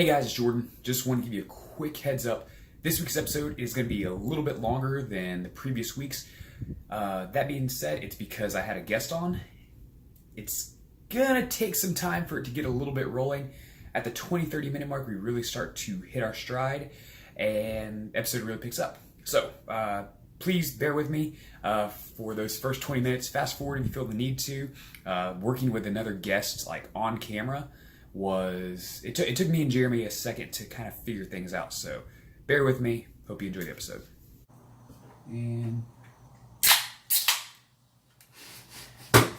Hey guys, it's Jordan. Just want to give you a quick heads up. This week's episode is going to be a little bit longer than the previous weeks. That being said, it's because I had a guest on. It's going to take some time for it to get a little bit rolling. At the 20-30 minute mark, we really start to hit our stride and episode really picks up. So, please bear with me for those first 20 minutes. Fast forward if you feel the need to. Working with another guest like on camera it took me and Jeremy a second to kind of figure things out. So bear with me. Hope you enjoy the episode. And that's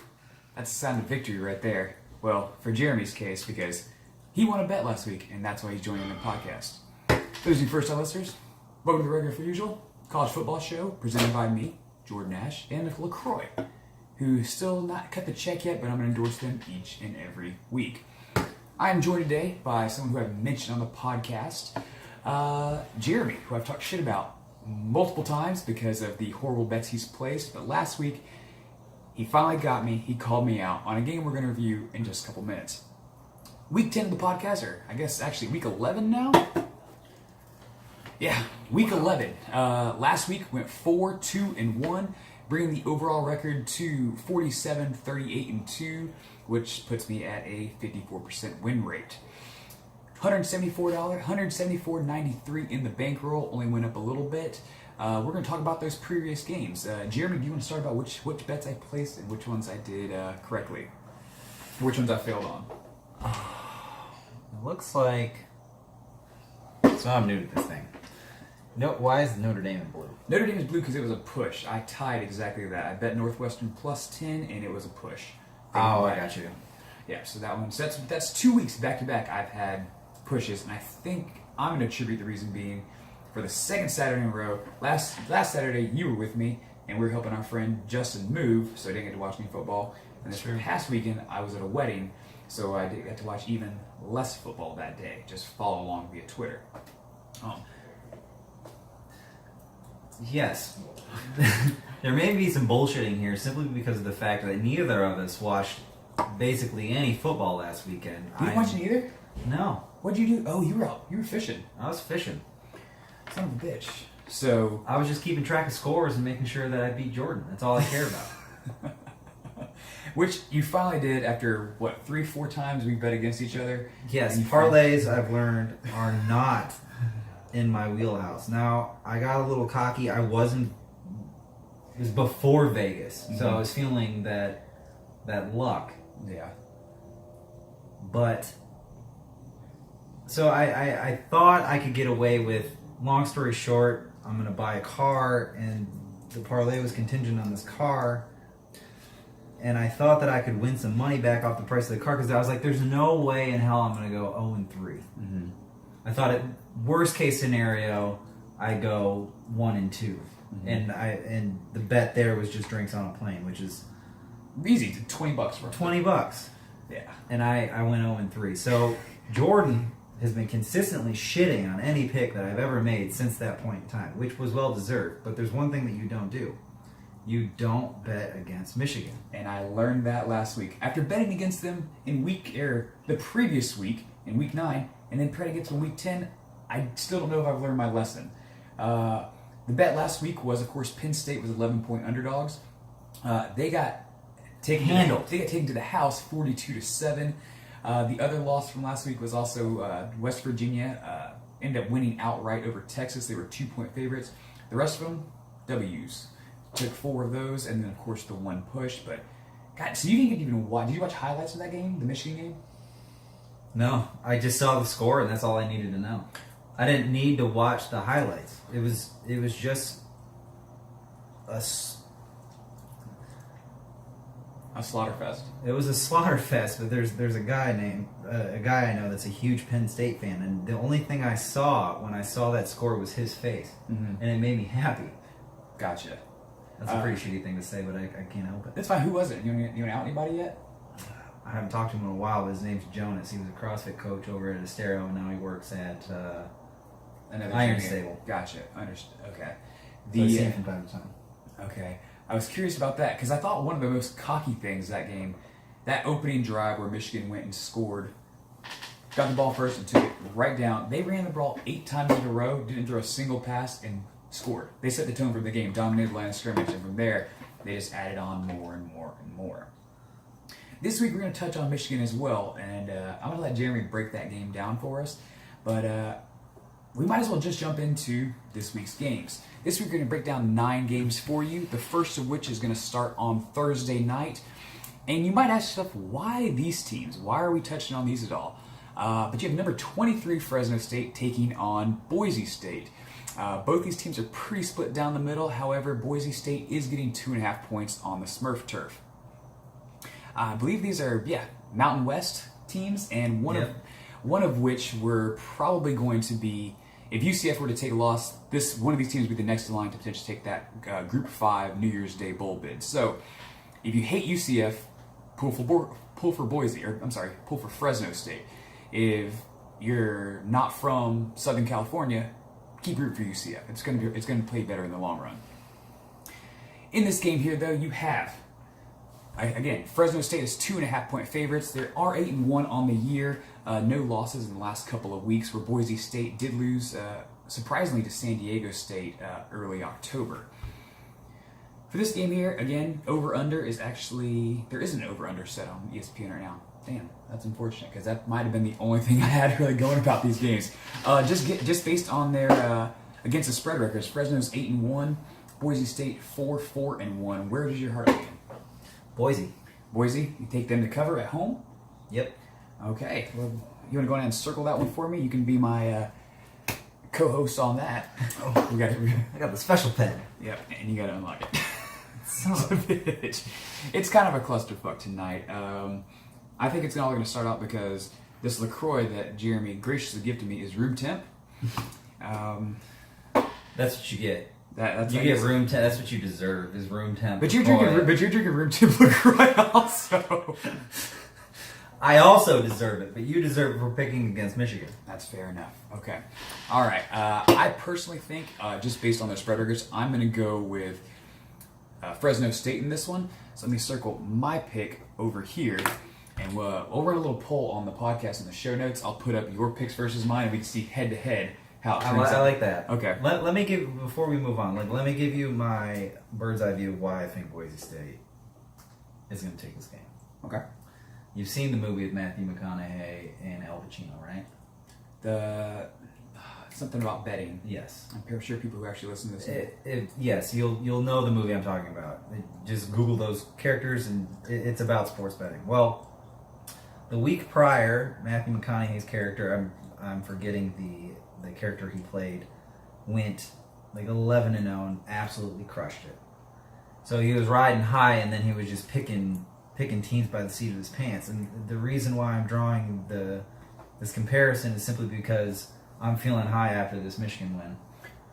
the sound of victory right there. Well, for Jeremy's case, because he won a bet last week, and that's why he's joining the podcast. Those of you first-time listeners, welcome to the Regular for Usual college football show presented by me, Jordan Nash, and LaCroix, who still not cut the check yet, but I'm going to endorse them each and every week. I am joined today by someone who I've mentioned on the podcast, Jeremy, who I've talked shit about multiple times because of the horrible bets he's placed. But last week, he finally got me. He called me out on a game we're going to review in just a couple minutes. Week 10 of the podcast, or I guess actually week 11 now? Yeah, week 11. Last week went 4-2-1, bringing the overall record to 47-38-2, which puts me at a 54% win rate. $174.93 in the bankroll, only went up a little bit. We're going to talk about those previous games. Jeremy, do you want to start about which bets I placed and which ones I did correctly? Which ones I failed on? It looks like... So I'm new to this thing. No, why is Notre Dame in blue? Notre Dame is blue because it was a push. I tied exactly that. I bet Northwestern plus 10, and it was a push. Oh, I got you. Yeah, so that one. So that's 2 weeks back to back I've had pushes, and I think I'm going to attribute the reason being for the second Saturday in a row. Last Saturday you were with me, and we were helping our friend Justin move, so I didn't get to watch any football. And this past weekend I was at a wedding, so I did get to watch even less football that day. Just follow along via Twitter. Yes. There may be some bullshitting here simply because of the fact that neither of us watched basically any football last weekend. You didn't watch it either? No. What'd you do? Oh, you were out. You were fishing. I was fishing. Son of a bitch. So I was just keeping track of scores and making sure that I beat Jordan. That's all I care about. Which you finally did after, 3-4 times we bet against each other? Yes, parlays I've learned are not in my wheelhouse. Now, I got a little cocky. It was before Vegas, so I was feeling that luck. Yeah. But, so I thought I could get away with, long story short, I'm going to buy a car, and the parlay was contingent on this car, and I thought that I could win some money back off the price of the car, because I was like, there's no way in hell I'm going to go 0-3. Mm-hmm. I thought at worst case scenario, I go 1-2. Mm-hmm. And the bet there was just drinks on a plane, which is easy, $20 for $20. Yeah. And I went 0-3. So Jordan has been consistently shitting on any pick that I've ever made since that point in time, which was well deserved. But there's one thing that you don't do. You don't bet against Michigan. And I learned that last week. After betting against them in the previous week, in week 9, and then betting against them in week 10, I still don't know if I've learned my lesson. The bet last week was, of course, Penn State was 11-point underdogs. They got taken to the house 42-7. The other loss from last week was also West Virginia ended up winning outright over Texas. They were 2-point favorites. The rest of them, W's. Took 4 of those, and then of course the one push. But God, so you didn't even watch? Did you watch highlights of that game, the Michigan game? No, I just saw the score, and that's all I needed to know. I didn't need to watch the highlights. It was just a slaughterfest. It was a slaughterfest, but there's a guy I know that's a huge Penn State fan, and the only thing I saw when I saw that score was his face, and it made me happy. Gotcha. That's a pretty shitty thing to say, but I can't help it. That's fine. Who was it? You want out anybody yet? I haven't talked to him in a while, but his name's Jonas. He was a CrossFit coach over at Estero, and now he works at Iron Stable. Gotcha. Understood. Okay. So I see him from time to time. Okay. I was curious about that because I thought one of the most cocky things that game, that opening drive where Michigan went and scored got the ball first and took it right down. They ran the ball 8 times in a row, didn't throw a single pass, and scored. They set the tone for the game, dominated the line of scrimmage, and from there, they just added on more and more and more. This week, we're going to touch on Michigan as well, and I'm going to let Jeremy break that game down for us. But we might as well just jump into this week's games. This week, we're going to break down 9 games for you, the first of which is going to start on Thursday night. And you might ask yourself, why these teams? Why are we touching on these at all? But you have number 23 Fresno State taking on Boise State. Both these teams are pretty split down the middle. However, Boise State is getting 2.5 points on the Smurf turf. I believe these are, Mountain West teams, and one of which we're probably going to be, if UCF were to take a loss, one of these teams would be the next in line to potentially take that Group 5 New Year's Day bowl bid. So, if you hate UCF, pull for Fresno State. If you're not from Southern California, keep rooting for UCF. It's going to play better in the long run. In this game here, though, you have, again, Fresno State is 2.5 point favorites. They are 8-1 on the year. No losses in the last couple of weeks, where Boise State did lose, surprisingly, to San Diego State early October. For this game here, again, over-under is actually, there isn't an over-under set on ESPN right now. Damn, that's unfortunate, because that might have been the only thing I had really going about these games. Just based on their against the spread records, Fresno's 8-1, Boise State 4-4-1. Where does your heart begin? Boise. Boise, you take them to cover at home? Yep. Okay. Well, you want to go ahead and circle that one for me? You can be my co-host on that. Oh, I got the special pen. Yep, and you got to unlock it. Son of a bitch. It's kind of a clusterfuck tonight. I think it's all going to start out because this LaCroix that Jeremy graciously gifted me is room temp. That's what you get. That's you get room temp. That's what you deserve. Is room temp. But you're drinking room temp LaCroix also. I also deserve it, but you deserve it for picking against Michigan. That's fair enough. Okay. All right. I personally think, just based on their spread records, I'm going to go with Fresno State in this one. So let me circle my pick over here. And we'll run a little poll on the podcast in the show notes. I'll put up your picks versus mine, and we can see head-to-head how it turns out. I like that. Okay. Let me give, before we move on, let me give you my bird's eye view of why I think Boise State is going to take this game. Okay. You've seen the movie with Matthew McConaughey and Al Pacino, right? Something about betting. Yes. I'm sure people who actually listen to this. Yes, you'll know the movie I'm talking about. Just Google those characters, and it's about sports betting. Well, the week prior, Matthew McConaughey's character, I'm forgetting the character he played, went like 11-0 and absolutely crushed it. So he was riding high, and then he was just picking teams by the seat of his pants. And the reason why I'm drawing this comparison is simply because I'm feeling high after this Michigan win.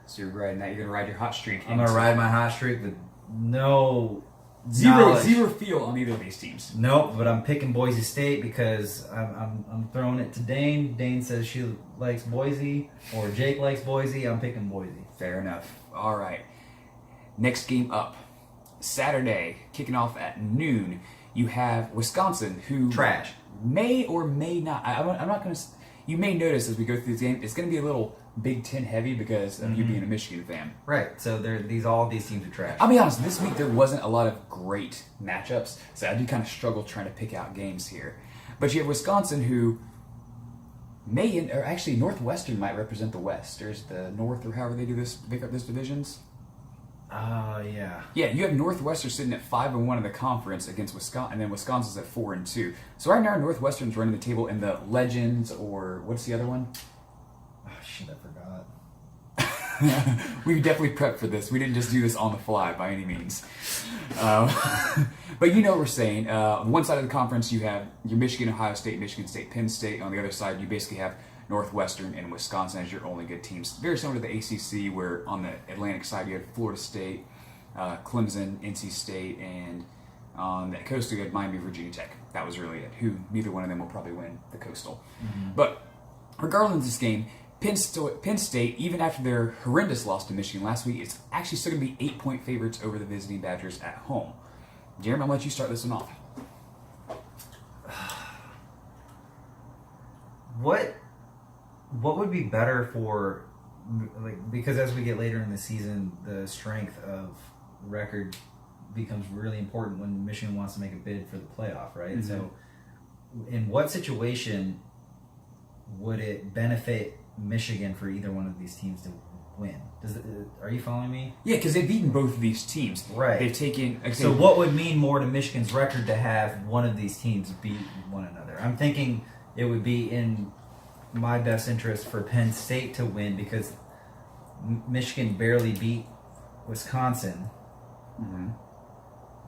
So you're riding that. You're gonna ride your hot streak. I'm gonna ride my hot streak with zero feel on either of these teams. Nope, but I'm picking Boise State because I'm throwing it to Dane. Dane says she likes Boise, or Jake likes Boise. I'm picking Boise. Fair enough. All right. Next game up, Saturday, kicking off at noon. You have Wisconsin, who trash may or may not. I'm not going to. You may notice as we go through this game, it's going to be a little Big Ten heavy because of you being a Michigan fan. Right. So all of these teams are trash. I'll be honest. This week there wasn't a lot of great matchups, so I do kind of struggle trying to pick out games here. But you have Wisconsin, who or actually Northwestern might represent the West. There's the North, or however they do this, pick up those divisions. Yeah. Yeah, you have Northwestern sitting at 5-1 in the conference against Wisconsin, and then Wisconsin's at 4-2. So right now Northwestern's running the table in the Legends, or what's the other one? Oh shit, I forgot. We definitely prepped for this. We didn't just do this on the fly by any means. But you know what we're saying. On one side of the conference you have your Michigan, Ohio State, Michigan State, Penn State. On the other side you basically have Northwestern and Wisconsin as your only good teams. Very similar to the ACC, where on the Atlantic side you had Florida State, Clemson, NC State, and on the coastal you had Miami, Virginia Tech. That was really it. Neither one of them will probably win the coastal. Mm-hmm. But regardless of this game, Penn State, even after their horrendous loss to Michigan last week, it's actually still going to be 8-point favorites over the visiting Badgers at home. Jeremy, I'll let you start this one off. what would be better for, like, because as we get later in the season, the strength of record becomes really important when Michigan wants to make a bid for the playoff, right? Mm-hmm. So, in what situation would it benefit Michigan for either one of these teams to win? Are you following me? Yeah, because they've beaten both of these teams. Right. They've taken... So what would mean more to Michigan's record to have one of these teams beat one another? I'm thinking it would be in my best interest for Penn State to win because Michigan barely beat Wisconsin. Mm-hmm.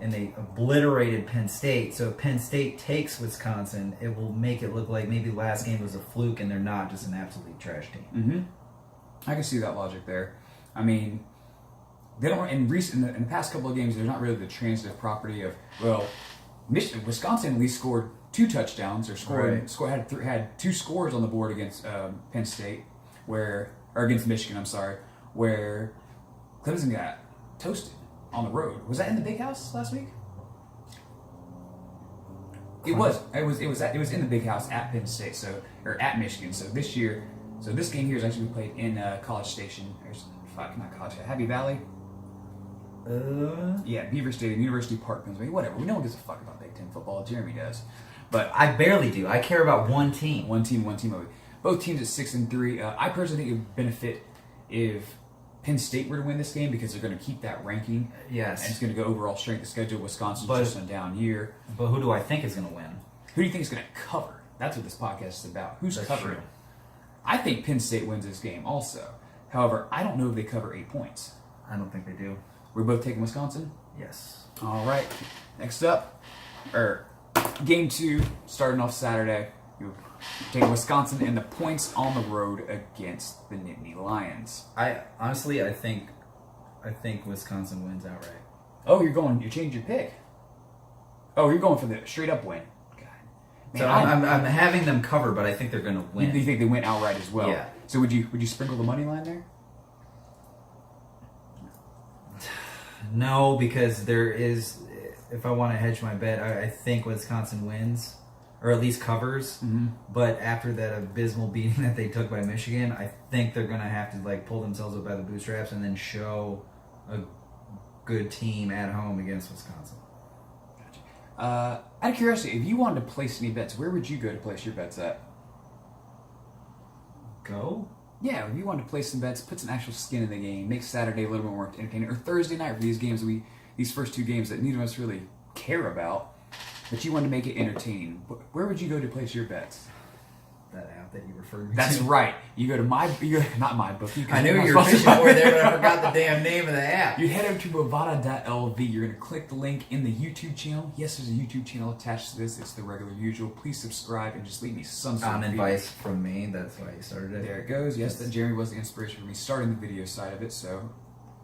And they obliterated Penn State. So if Penn State takes Wisconsin, it will make it look like maybe last game was a fluke and they're not just an absolute trash team. Mm-hmm. I can see that logic there. I mean, they don't in the past couple of games. There's not really the transitive property of Wisconsin at least scored 2 touchdowns or had 2 scores on the board against Penn State, or against Michigan. I'm sorry, where Clemson got toasted on the road. Was that in the Big House last week? It was in the Big House at Penn State, or at Michigan. So this game here is actually played in College Station. Not College, Happy Valley. Yeah, Beaver Stadium, University Park, Pennsylvania. Whatever. We no one gives a fuck about Big Ten football. Jeremy does, but I barely do. I care about one team. One team. Both teams at 6-3. I personally think it would benefit if Penn State were to win this game because they're going to keep that ranking. Yes. And it's going to go overall strength of schedule. Wisconsin's just on a down year. But who do I think is going to win? Who do you think is going to cover? That's what this podcast is about. Who's That's covering? true. I think Penn State wins this game also. However, I don't know if they cover 8 points. I don't think they do. We're both taking Wisconsin? Yes. All right. Next up, game 2, starting off Saturday. You're taking Wisconsin and the points on the road against the Nittany Lions. I think Wisconsin wins outright. Oh, you're changing your pick. Oh, you're going for the straight up win. God. Man, So I'm having them cover, but I think they're going to win. You think they win outright as well? Yeah. So would you sprinkle the money line there? No, because there is. If I want to hedge my bet, I think Wisconsin wins, or at least covers. Mm-hmm. But after that abysmal beating that they took by Michigan, I think they're going to have to pull themselves up by the bootstraps and then show a good team at home against Wisconsin. Out of curiosity, if you wanted to place any bets, where would you go to place your bets at? Go? Yeah, if you wanted to place some bets, put some actual skin in the game, make Saturday a little bit more entertaining, or Thursday night for these games, these first 2 games that neither of us really care about, but you wanted to make it entertaining. Where would you go to place your bets? That app that you referred me That's to. right. You go to not my book. I knew you were fishing for there, but I forgot the damn name of the app. You head over to bovada.lv. You're going to click the link in the YouTube channel. Yes, there's a YouTube channel attached to this. It's the regular usual. Please subscribe and just leave me some sort of advice from me. That's why you started it. There it goes. Yes, that Jeremy was the inspiration for me starting the video side of it. So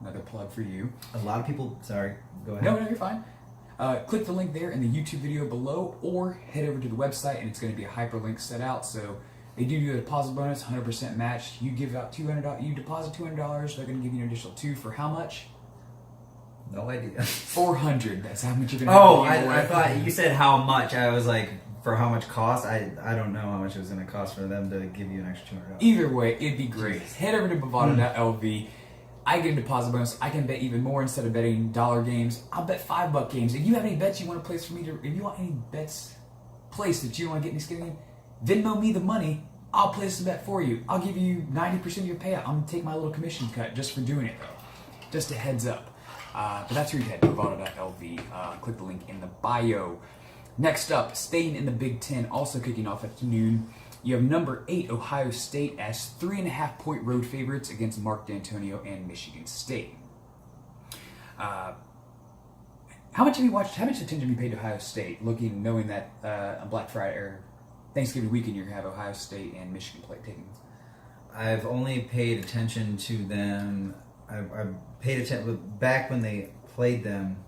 another plug for you. A lot of people. Sorry, go ahead. No, you're fine. Click the link there in the YouTube video below, or head over to the website, and it's going to be a hyperlink set out. So they do a deposit bonus, 100% match. You give out $200. You deposit $200. They're going to give you an additional $2 for how much? No idea. $400. That's how much you're going to. Oh, I thought you said how much. I was like, for how much cost? I don't know how much it was going to cost for them to give you an extra $200. Either way, it'd be great. Head over to bovada.lv. I get a deposit bonus. I can bet even more instead of betting dollar games. I'll bet $5 games. If you have any bets you want to place for me if you want any bets placed that you don't want to get any skin in, Venmo me the money. I'll place a bet for you. I'll give you 90% of your payout. I'm going to take my little commission cut just for doing it, though. Just a heads up. But that's where you head, bovada.lv. Click the link in the bio. Next up, staying in the Big Ten, also kicking off at noon. You have number 8 Ohio State as 3.5-point road favorites against Mark D'Antonio and Michigan State. How much have you watched? How much attention have you paid to Ohio State? Knowing that on Black Friday or Thanksgiving weekend you're gonna have Ohio State and Michigan taking. I've only paid attention to them. I paid attention back when they played them.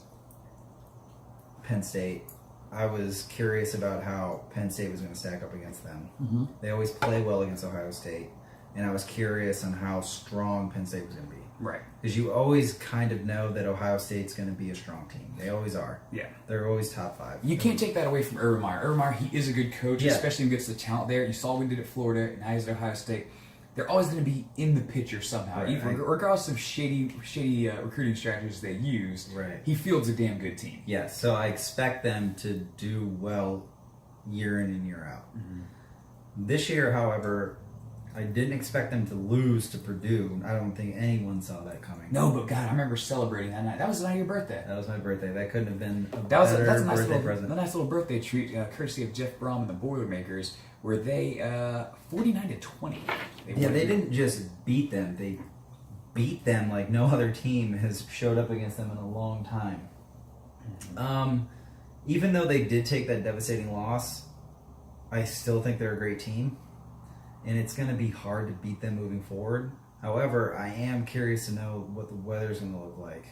Penn State. I was curious about how Penn State was going to stack up against them. Mm-hmm. They always play well against Ohio State, and I was curious on how strong Penn State was going to be. Right. Because you always kind of know that Ohio State's going to be a strong team. They always are. Yeah. They're always top 5. You can't take that away from Urban Meyer. Urban Meyer, he is a good coach, Yeah. especially when he gets the talent there. You saw what he did at Florida, and now he's at Ohio State. They're always going to be in the picture somehow, Right. even regardless of shady recruiting strategies they use. Right. He fields a damn good team. Yeah, so I expect them to do well year in and year out. Mm-hmm. This year, however, I didn't expect them to lose to Purdue. I don't think anyone saw that coming. No, but God, I remember celebrating that night. That was the night of your birthday. That was my birthday. That couldn't have been a That's better a nice birthday present. nice little birthday treat, courtesy of Jeff Brom and the Boilermakers, where they 49-20. They didn't just beat them. They beat them like no other team has showed up against them in a long time. Even though they did take that devastating loss, I still think they're a great team. And it's going to be hard to beat them moving forward. However, I am curious to know what the weather's going to look like.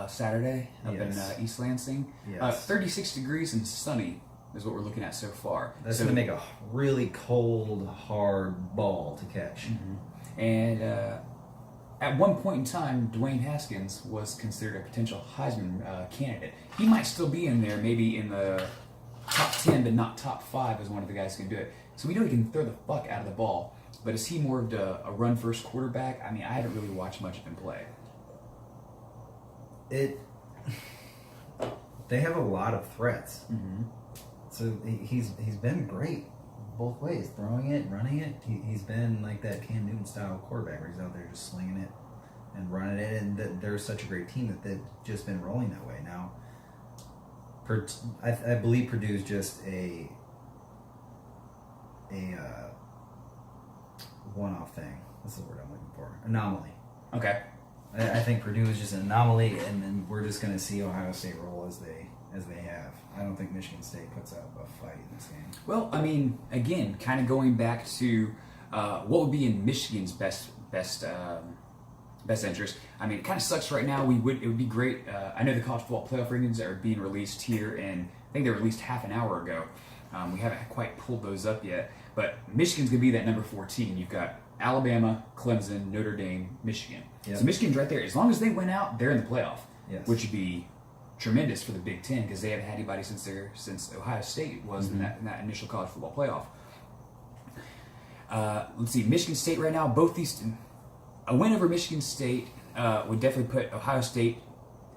Saturday up Yes. in East Lansing. Yes. 36 degrees and sunny is what we're looking at so far. That's So- going to make a really cold, hard ball to catch. And at one point in time, Dwayne Haskins was considered a potential Heisman candidate. He might still be in there, maybe in the top 10, but not top 5 as one of the guys who can do it. So we know he can throw the fuck out of the ball. But is he more of a run-first quarterback? I mean, I haven't really watched much of him play. They have a lot of threats. So he's been great both ways, throwing it, running it. He's been like that Cam Newton style quarterback where he's out there just slinging it and running it, and they're such a great team that they've just been rolling that way. Now, I believe Purdue's just a one-off thing. That's the word I'm looking for. Anomaly. Okay. I think Purdue is just an anomaly, and then we're just going to see Ohio State roll as they have. I don't think Michigan State puts up a fight in this game. Well, I mean, again, kind of going back to what would be in Michigan's best interest. I mean, it kind of sucks right now. It would be great. I know the college football playoff rankings are being released here, and I think they were released half an hour ago. We haven't quite pulled those up yet, but Michigan's going to be that number 14. You've got Alabama, Clemson, Notre Dame, Michigan. Yep. So Michigan's right there. As long as they win out, they're in the playoff, Yes. which would be tremendous for the Big Ten because they haven't had anybody since Ohio State was in that initial college football playoff. Let's see, Michigan State right now. A win over Michigan State would definitely put Ohio State,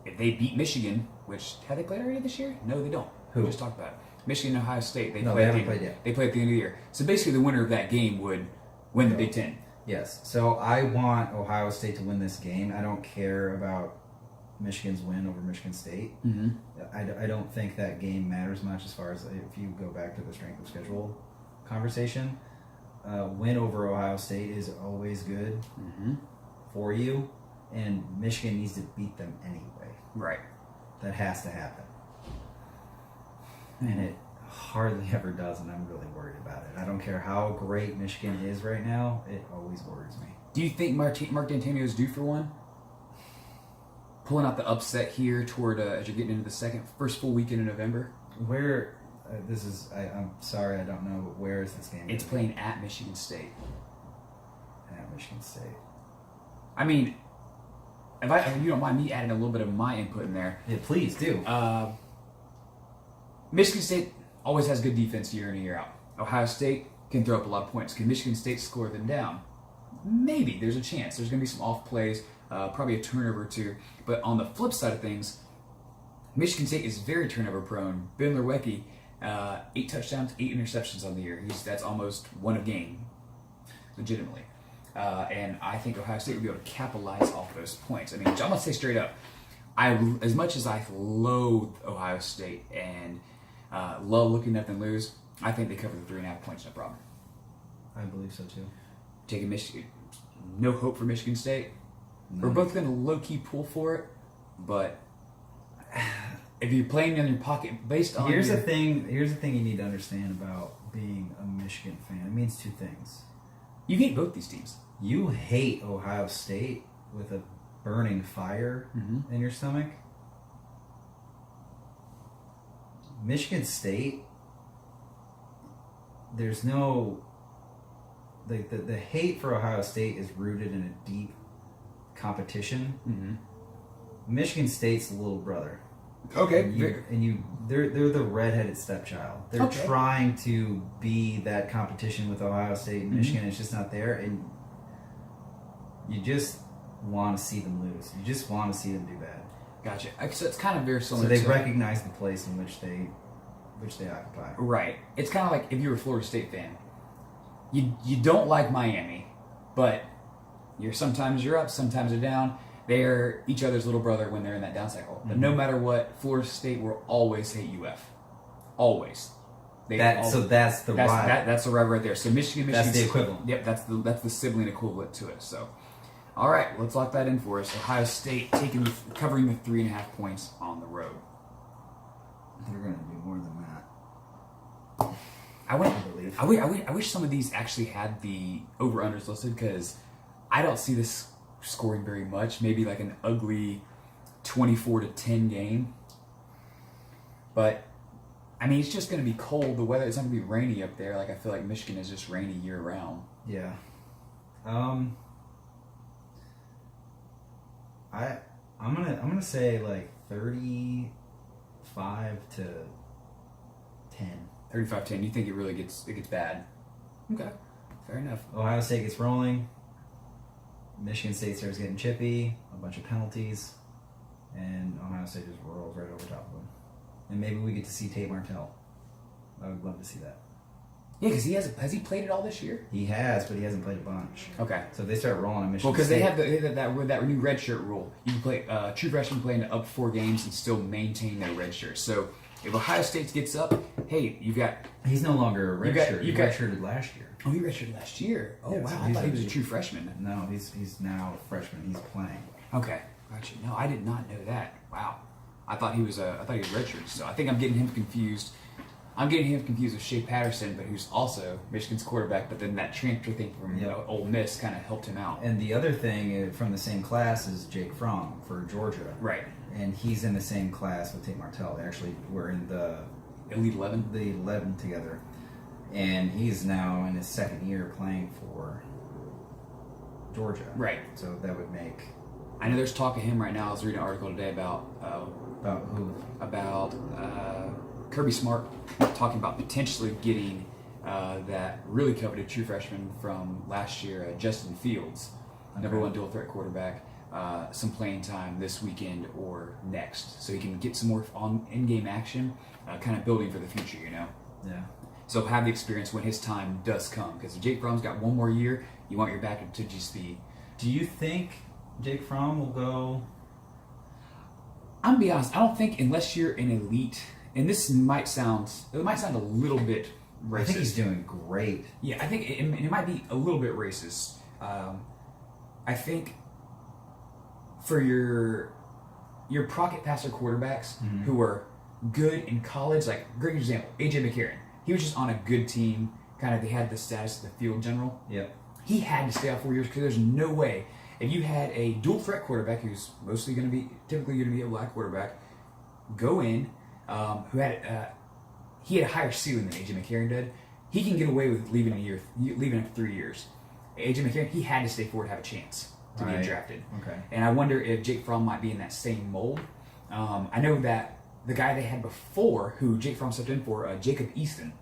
if they beat Michigan, which have they played already this year? No, they don't. Who? We just talked about it. Michigan and Ohio State. They haven't played yet. They play at the end of the year. So basically, the winner of that game would win the Big Ten. Yes. So I want Ohio State to win this game. I don't care about Michigan's win over Michigan State. I don't think that game matters much as far as if you go back to the strength of schedule conversation. Win over Ohio State is always good for you, and Michigan needs to beat them anyway. Right. That has to happen. And it hardly ever does, and I'm really worried about it. I don't care how great Michigan is right now, it always worries me. Do you think Mark D'Antonio is due for one? Pulling out the upset here toward as you're getting into the first full weekend in November? Where, I'm sorry, I don't know, but where is this game? It's playing at Michigan State. At Michigan State. I mean, if you don't mind me adding a little bit of my input in there. Yeah, please do. Michigan State always has good defense year in and year out. Ohio State can throw up a lot of points. Can Michigan State score them down? Maybe. There's a chance. There's going to be some off plays, probably a turnover or two. But on the flip side of things, Michigan State is very turnover prone. Ben Lewerke, 8 touchdowns, 8 interceptions on the year. That's almost one a game, legitimately. And I think Ohio State will be able to capitalize off those points. I mean, I'm going to say straight up, as much as I loathe Ohio State and love looking at them lose, I think they cover the 3.5 points, no problem. I believe so too. Taking Michigan, no hope for Michigan State. No. We're both going to low-key pull for it, but if you're playing in your pocket based on Here's the thing you need to understand about being a Michigan fan. It means two things. You hate both these teams. You hate Ohio State with a burning fire in your stomach. Michigan State, there's no... The hate for Ohio State is rooted in a deep competition. Mm-hmm. Michigan State's little brother. Okay. They're the redheaded stepchild. They're trying to be that competition with Ohio State and Michigan. It's just not there, and you just want to see them lose. You just want to see them do bad. Gotcha. So it's kind of very similar. So they recognize the place in which they occupy. Right. It's kind of like if you're a Florida State fan, you don't like Miami, but sometimes you're up, sometimes you're down. They're each other's little brother when they're in that down cycle. But no matter what, Florida State will always hate UF. Always. So that's the rival. That's the rival right there. So Michigan. That's the equivalent. Yep, that's the sibling equivalent to it. So, all right, let's lock that in for us. Ohio State covering the 3.5 points on the road. They're going to do more than that. I wish some of these actually had the over-unders listed because I don't see this scoring very much. Maybe like an ugly 24-10 game. But, I mean, it's just going to be cold. The weather, it's not going to be rainy up there. Like, I feel like Michigan is just rainy year-round. Yeah. I'm gonna say like 35-10. 35-10. You think it gets bad? Okay, fair enough. Ohio State gets rolling. Michigan State starts getting chippy. A bunch of penalties, and Ohio State just rolls right over top of them. And maybe we get to see Tate Martell. I would love to see that. Yeah, because has he played it all this year? He has, but he hasn't played a bunch. Okay. So if they start rolling on Michigan State. Well, because they have that new redshirt rule. You can play true freshmen play in up 4 games and still maintain their redshirt. So if Ohio State gets up, hey, you've got. He's no longer a redshirt. He redshirted last year. Oh, he redshirted last year. Oh, yeah, wow! So I thought he was a true freshman. No, he's now a freshman. He's playing. Okay, gotcha. No, I did not know that. Wow, I thought he was redshirted. So I think I'm getting him confused. I'm getting him confused with Shea Patterson, but who's also Michigan's quarterback. But then that transfer thing from Ole Miss kind of helped him out. And the other thing from the same class is Jake Fromm for Georgia. Right. And he's in the same class with Tate Martell. They actually were in the Elite 11. The 11 together. And he's now in his second year playing for Georgia. Right. So that would make. I know there's talk of him right now. I was reading an article today about who? About Kirby Smart talking about potentially getting that really coveted true freshman from last year, Justin Fields, number 1 dual threat quarterback, some playing time this weekend or next, so he can get some more in-game action, kind of building for the future, you know. Yeah. So have the experience when his time does come, because if Jake Fromm's got 1 more year, you want your backup to just be. Do you think Jake Fromm will go? I'm gonna be honest. I don't think unless you're an elite. And this might sound a little bit racist. I think he's doing great. Yeah, I think it might be a little bit racist. I think for your pocket passer quarterbacks who are good in college, like great example, AJ McCarron. He was just on a good team. Kind of, they had the status of the field general. Yep. He had to stay out 4 years because there's no way if you had a dual threat quarterback who's typically going to be a black quarterback, go in. Who had he had a higher ceiling than AJ McCarron did. He can get away with leaving after 3 years. AJ McCarron, he had to stay forward to have a chance to get drafted. Okay. And I wonder if Jake Fromm might be in that same mold. I know that the guy they had before, who Jake Fromm stepped in for, Jacob Easton,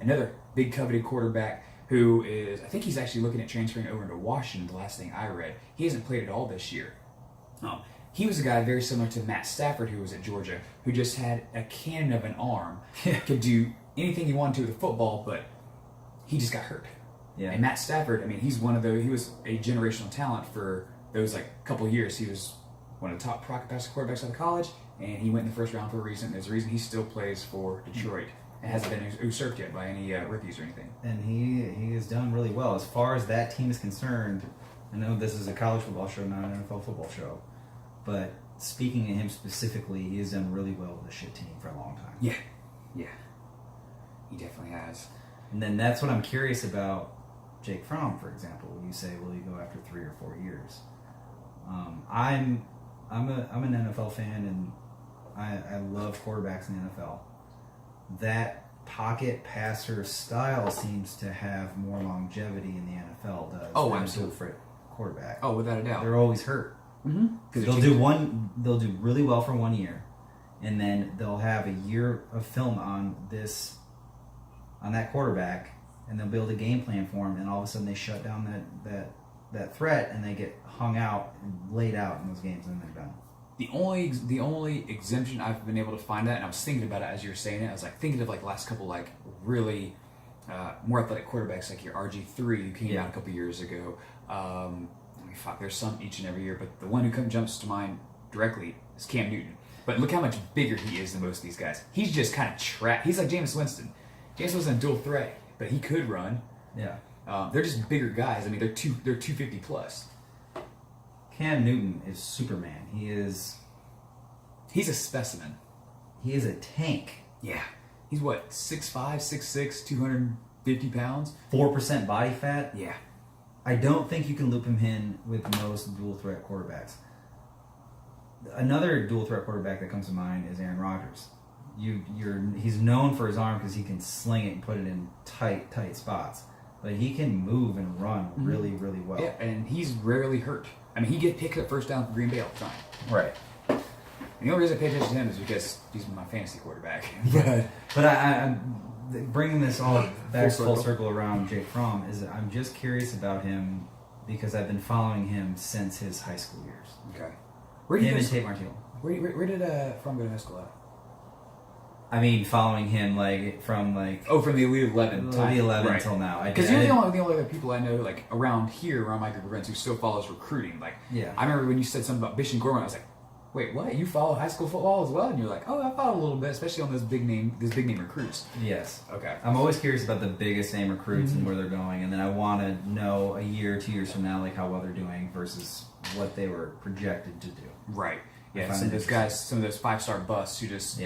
another big coveted quarterback who is, I think he's actually looking at transferring over into Washington, the last thing I read. He hasn't played at all this year. He was a guy very similar to Matt Stafford, who was at Georgia, who just had a cannon of an arm, could do anything he wanted to with a football, but he just got hurt. Yeah. And Matt Stafford, I mean, he was a generational talent for those couple of years. He was one of the top pocket passer quarterbacks out of college, and he went in the first round for a reason. There's a reason he still plays for Detroit. It hasn't been usurped yet by any rookies or anything. And he has done really well. As far as that team is concerned, I know this is a college football show, not an NFL football show, but speaking to him specifically, he has done really well with a shit team for a long time. Yeah. He definitely has. And then that's what I'm curious about Jake Fromm, for example. You say, will he go after 3 or 4 years? I'm an NFL fan, and I love quarterbacks in the NFL. That pocket passer style seems to have more longevity in the NFL does Oh, than absolutely. a quarterback. Oh, without a doubt. They're always hurt. Because They'll do really well for 1 year, and then they'll have a year of film on that quarterback, and they'll build a game plan for him, and all of a sudden they shut down that threat, and they get hung out and laid out in those games, and they're done. The only exemption I've been able to find that, and I was thinking about it as you were saying it, I was like thinking of like last couple like really more athletic quarterbacks like your RG3 who came out a couple years ago. There's some each and every year, but the one who jumps to mind directly is Cam Newton. But look how much bigger he is than most of these guys. He's just kind of trapped. He's like Jameis Winston. Jameis Winston's a dual threat, but he could run. Yeah. They're just bigger guys. I mean, they're 250 plus. Cam Newton is Superman. He's a specimen. He is a tank. Yeah. He's what, 6'5", 6'6", 250 pounds? 4% body fat. Yeah. I don't think you can loop him in with most dual threat quarterbacks. Another dual threat quarterback that comes to mind is Aaron Rodgers. He's known for his arm because he can sling it and put it in tight spots. But he can move and run really, really well. Yeah, and he's rarely hurt. I mean, he gets picked up first down for Green Bay all the time. Right. And the only reason I pay attention to him is because he's my fantasy quarterback. But I'm bringing this all back full circle around Jake Fromm is I'm just curious about him because I've been following him since his high school years. Okay. Him and Tate Martino. Where did Fromm go to high school at? I mean, following him from the Elite 11 time. Elite 11 right. until now. Because you're the only other people I know like around my group of friends who still follows recruiting. Like, yeah. I remember when you said something about Bishop Gorman, I was like, wait, what? You follow high school football as well? And you're like, oh, I follow a little bit, especially on those big name recruits. Yes. Okay. I'm always curious about the biggest name recruits and where they're going, and then I want to know a year, 2 years from now, like how well they're doing versus what they were projected to do. Right. Yeah. Some of those guys, some of those 5-star busts who just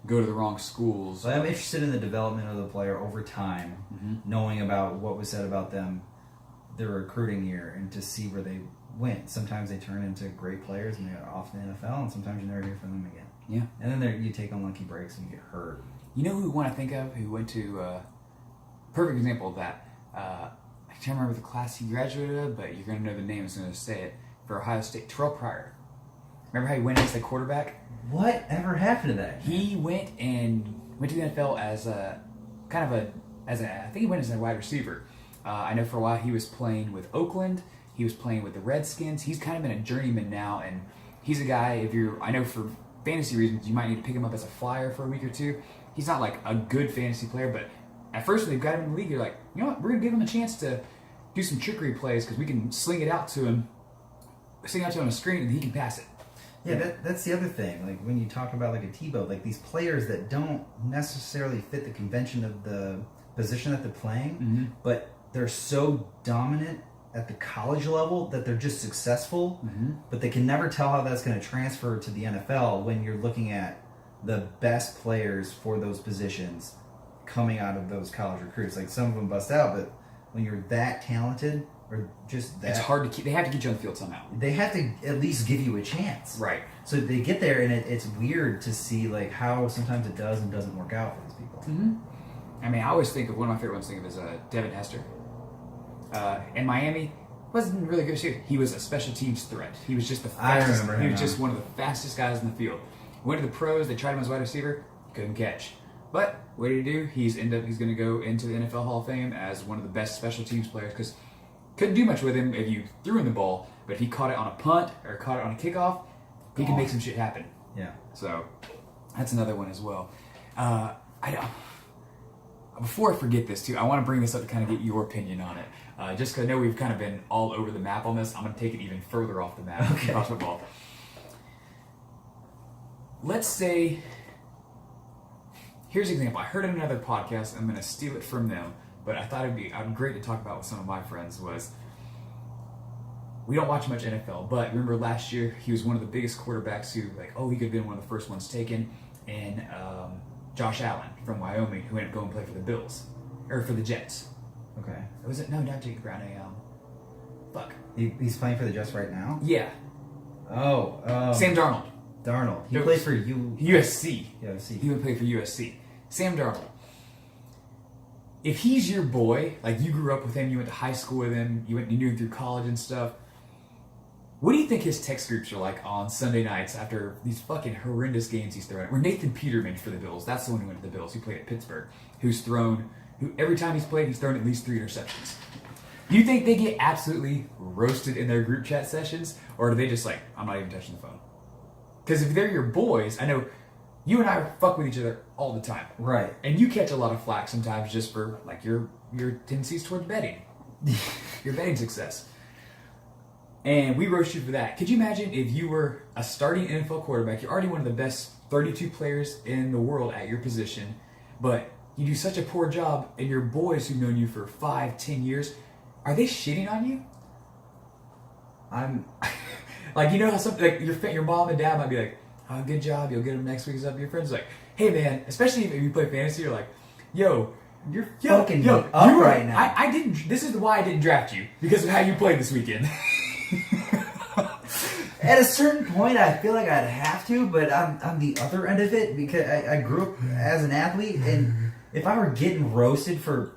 go to the wrong schools. But I'm interested in the development of the player over time, knowing about what was said about them their recruiting year, and to see where they went. Sometimes they turn into great players and they're off in the NFL, and sometimes you never hear from them again. Yeah. And then you take unlucky breaks and you get hurt. You know who we want to think of who went to perfect example of that. I can't remember the class he graduated of, but you're going to know the name as soon as I say it. For Ohio State, Terrell Pryor. Remember how he went as the quarterback? What ever happened to that? He went to the NFL as I think he went as a wide receiver. I know for a while he was playing with Oakland. He was playing with the Redskins. He's kind of been a journeyman now, and he's a guy, I know for fantasy reasons, you might need to pick him up as a flyer for a week or two. He's not like a good fantasy player, but at first when they've got him in the league, you're like, you know what, we're going to give him a chance to do some trickery plays because we can sling it out to him on a screen and he can pass it. Yeah, that's the other thing. Like when you talk about like a Tebow, like these players that don't necessarily fit the convention of the position that they're playing, but they're so dominant at the college level that they're just successful, but they can never tell how that's going to transfer to the NFL when you're looking at the best players for those positions coming out of those college recruits. Like some of them bust out, but when you're that talented or just that... It's hard to keep... They have to get you on the field somehow. They have to at least give you a chance. Right. So they get there, and it's weird to see like how sometimes it does and doesn't work out for these people. I mean, I always think of one of my favorite ones to think of is Devin Hester. In Miami, wasn't really good shit. He was a special teams threat. He was just the fastest. He was just one of the fastest guys in the field. Went to the pros. They tried him as wide receiver. He couldn't catch. But what did he do? He's going to go into the NFL Hall of Fame as one of the best special teams players because couldn't do much with him if you threw him the ball. But if he caught it on a punt or caught it on a kickoff, he can make some shit happen. Yeah. So that's another one as well. Before I forget this too, I want to bring this up to kind of get your opinion on it. Just because I know we've kind of been all over the map on this, I'm going to take it even further off the map. Okay. About football. Let's say, here's an example. I heard in another podcast, I'm going to steal it from them, but I thought it'd be great to talk about with some of my friends was, we don't watch much NFL, but remember last year, he was one of the biggest quarterbacks who, he could have been one of the first ones taken, and Josh Allen from Wyoming, who ended up going to play for the Bills, or for the Jets. Okay. Was it? No, not Jake Brown. He's playing for the Jets right now? Yeah. Oh. Sam Darnold. He plays for USC. USC. He would play for USC. Sam Darnold. If he's your boy, like you grew up with him, you went to high school with him, you knew him through college and stuff, What do you think his text groups are like on Sunday nights after these fucking horrendous games he's throwing? Or Nathan Peterman for the Bills. That's the one who went to the Bills. Who played at Pittsburgh. Who every time he's played, he's thrown at least 3 interceptions. Do you think they get absolutely roasted in their group chat sessions? Or do they just like, I'm not even touching the phone? Because if they're your boys, I know you and I fuck with each other all the time. Right. And you catch a lot of flack sometimes just for like your tendencies towards betting. Your betting success. And we roast you for that. Could you imagine if you were a starting NFL quarterback? You're already one of the best 32 players in the world at your position, but you do such a poor job, and your boys who've known you for 5-10 years, are they shitting on you? I'm like, you know how something like your mom and dad might be like, "Oh, good job, you'll get them next week." Is up. Your friends like, "Hey man," especially if you play fantasy, you're like, "Yo, you're fucking up right now." I didn't. This is why I didn't draft you, because of how you played this weekend. At a certain point, I feel like I'd have to, but I'm on the other end of it because I grew up as an athlete, and if I were getting roasted for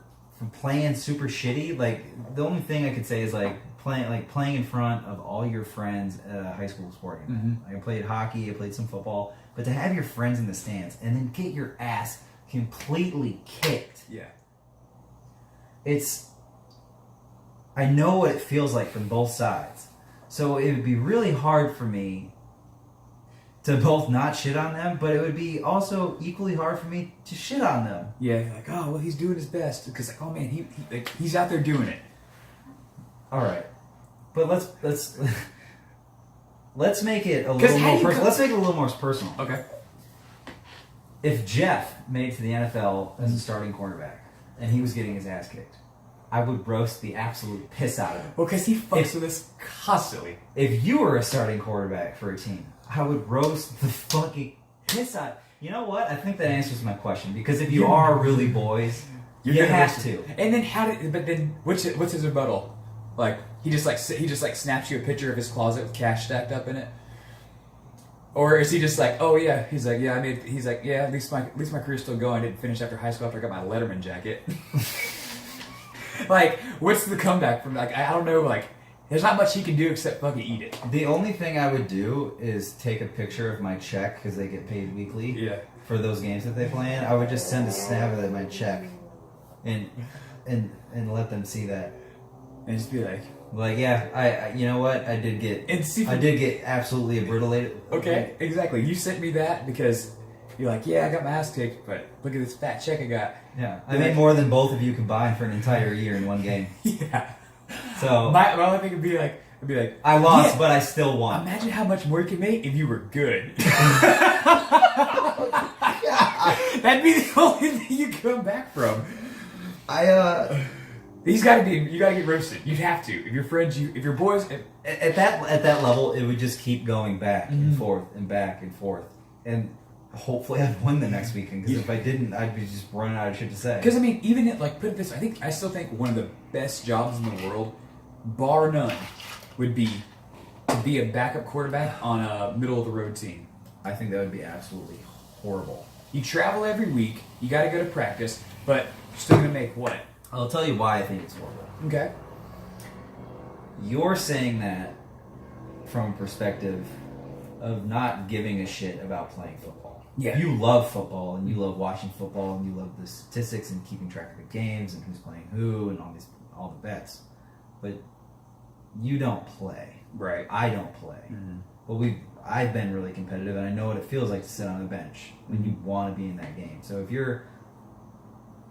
playing super shitty, like the only thing I could say is like playing in front of all your friends at a high school sporting event. I played hockey, I played some football, but to have your friends in the stands and then get your ass completely kicked. Yeah. I know what it feels like from both sides. So it would be really hard for me to both not shit on them, but it would be also equally hard for me to shit on them. Yeah, you're like, oh, well, he's doing his best. Because, like, oh, man, he's out there doing it. All right. But let's make it a little more personal. Let's make it a little more personal. Okay. If Jeff made it to the NFL as a starting cornerback and he was getting his ass kicked, I would roast the absolute piss out of him. Well, because he fucks with us constantly. If you were a starting quarterback for a team, I would roast the fucking piss out. You know what? I think that answers my question. Because if you are really boys, you have to. And then but then what's his rebuttal? Like he just snaps you a picture of his closet with cash stacked up in it. Or is he just like, oh yeah, he's like, yeah, at least my career's still going. I didn't finish after high school after I got my Letterman jacket. Like, what's the comeback from? Like, I don't know. Like, there's not much he can do except fucking eat it. The only thing I would do is take a picture of my check because they get paid weekly. Yeah. For those games that they play in, I would just send a snap of my check, and let them see that, and just be like, yeah, I you know what, I did get absolutely obliterated. Okay, exactly. You sent me that because you're like, yeah, I got my ass kicked, but look at this fat check I got. Yeah, I made more than both of you combined for an entire year in one game. Yeah. So my only thing would be like, I lost, but I still won. Imagine how much more you could make if you were good. That'd be the only thing you come back from. You gotta get roasted. You'd have to. If your friends, if your boys, at that level, it would just keep going back and forth and back and forth, and hopefully I'd win the next weekend. Because if I didn't, I'd be just running out of shit to say. Because I mean, even put it this, I still think one of the best jobs in the world, bar none, would be to be a backup quarterback on a middle of the road team. I think that would be absolutely horrible. You travel every week. You got to go to practice, but you're still gonna make what? I'll tell you why I think it's horrible. Okay. You're saying that from a perspective of not giving a shit about playing football. Yeah. You love football, and you love watching football, and you love the statistics and keeping track of the games and who's playing who and all the bets. But you don't play. Right. I don't play. Mm-hmm. But I've been really competitive, and I know what it feels like to sit on the bench when you want to be in that game. So if you're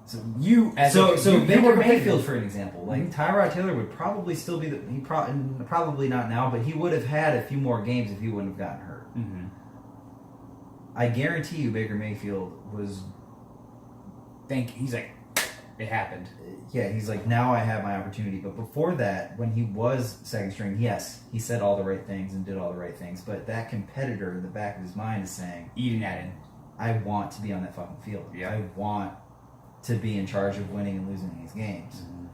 Baker Mayfield, for an example, like Tyrod Taylor would probably still be probably not now, but he would have had a few more games if he wouldn't have gotten hurt. Mm-hmm. I guarantee you, Baker Mayfield was. He's like, it happened. Yeah, he's like, now I have my opportunity. But before that, when he was second string, yes, he said all the right things and did all the right things. But that competitor in the back of his mind is saying, eating at him. I want to be on that fucking field. Yeah. I want to be in charge of winning and losing these games. Mm-hmm.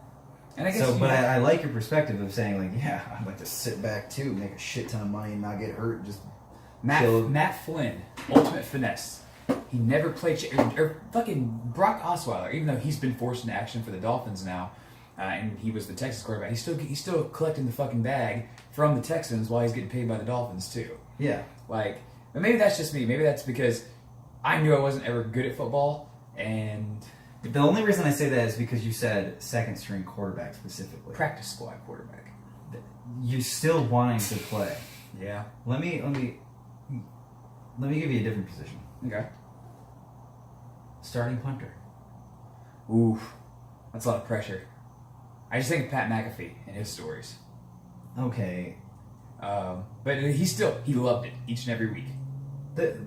And I guess I like your perspective of saying, like, yeah, I'd like to sit back too, make a shit ton of money and not get hurt and just Matt Flynn, ultimate finesse. He never played or fucking Brock Osweiler, even though he's been forced into action for the Dolphins now. and he was the Texas quarterback. He's still collecting the fucking bag from the Texans while he's getting paid by the Dolphins too. Yeah. Like, but maybe that's just me. Maybe that's because I knew I wasn't ever good at football, and The only reason I say that is because you said second string quarterback specifically. practice squad quarterback. You still wanting to play. Yeah. Let me give you a different position. Okay. Starting punter. Oof, that's a lot of pressure. I just think of Pat McAfee and his stories. Okay. But he loved it each and every week.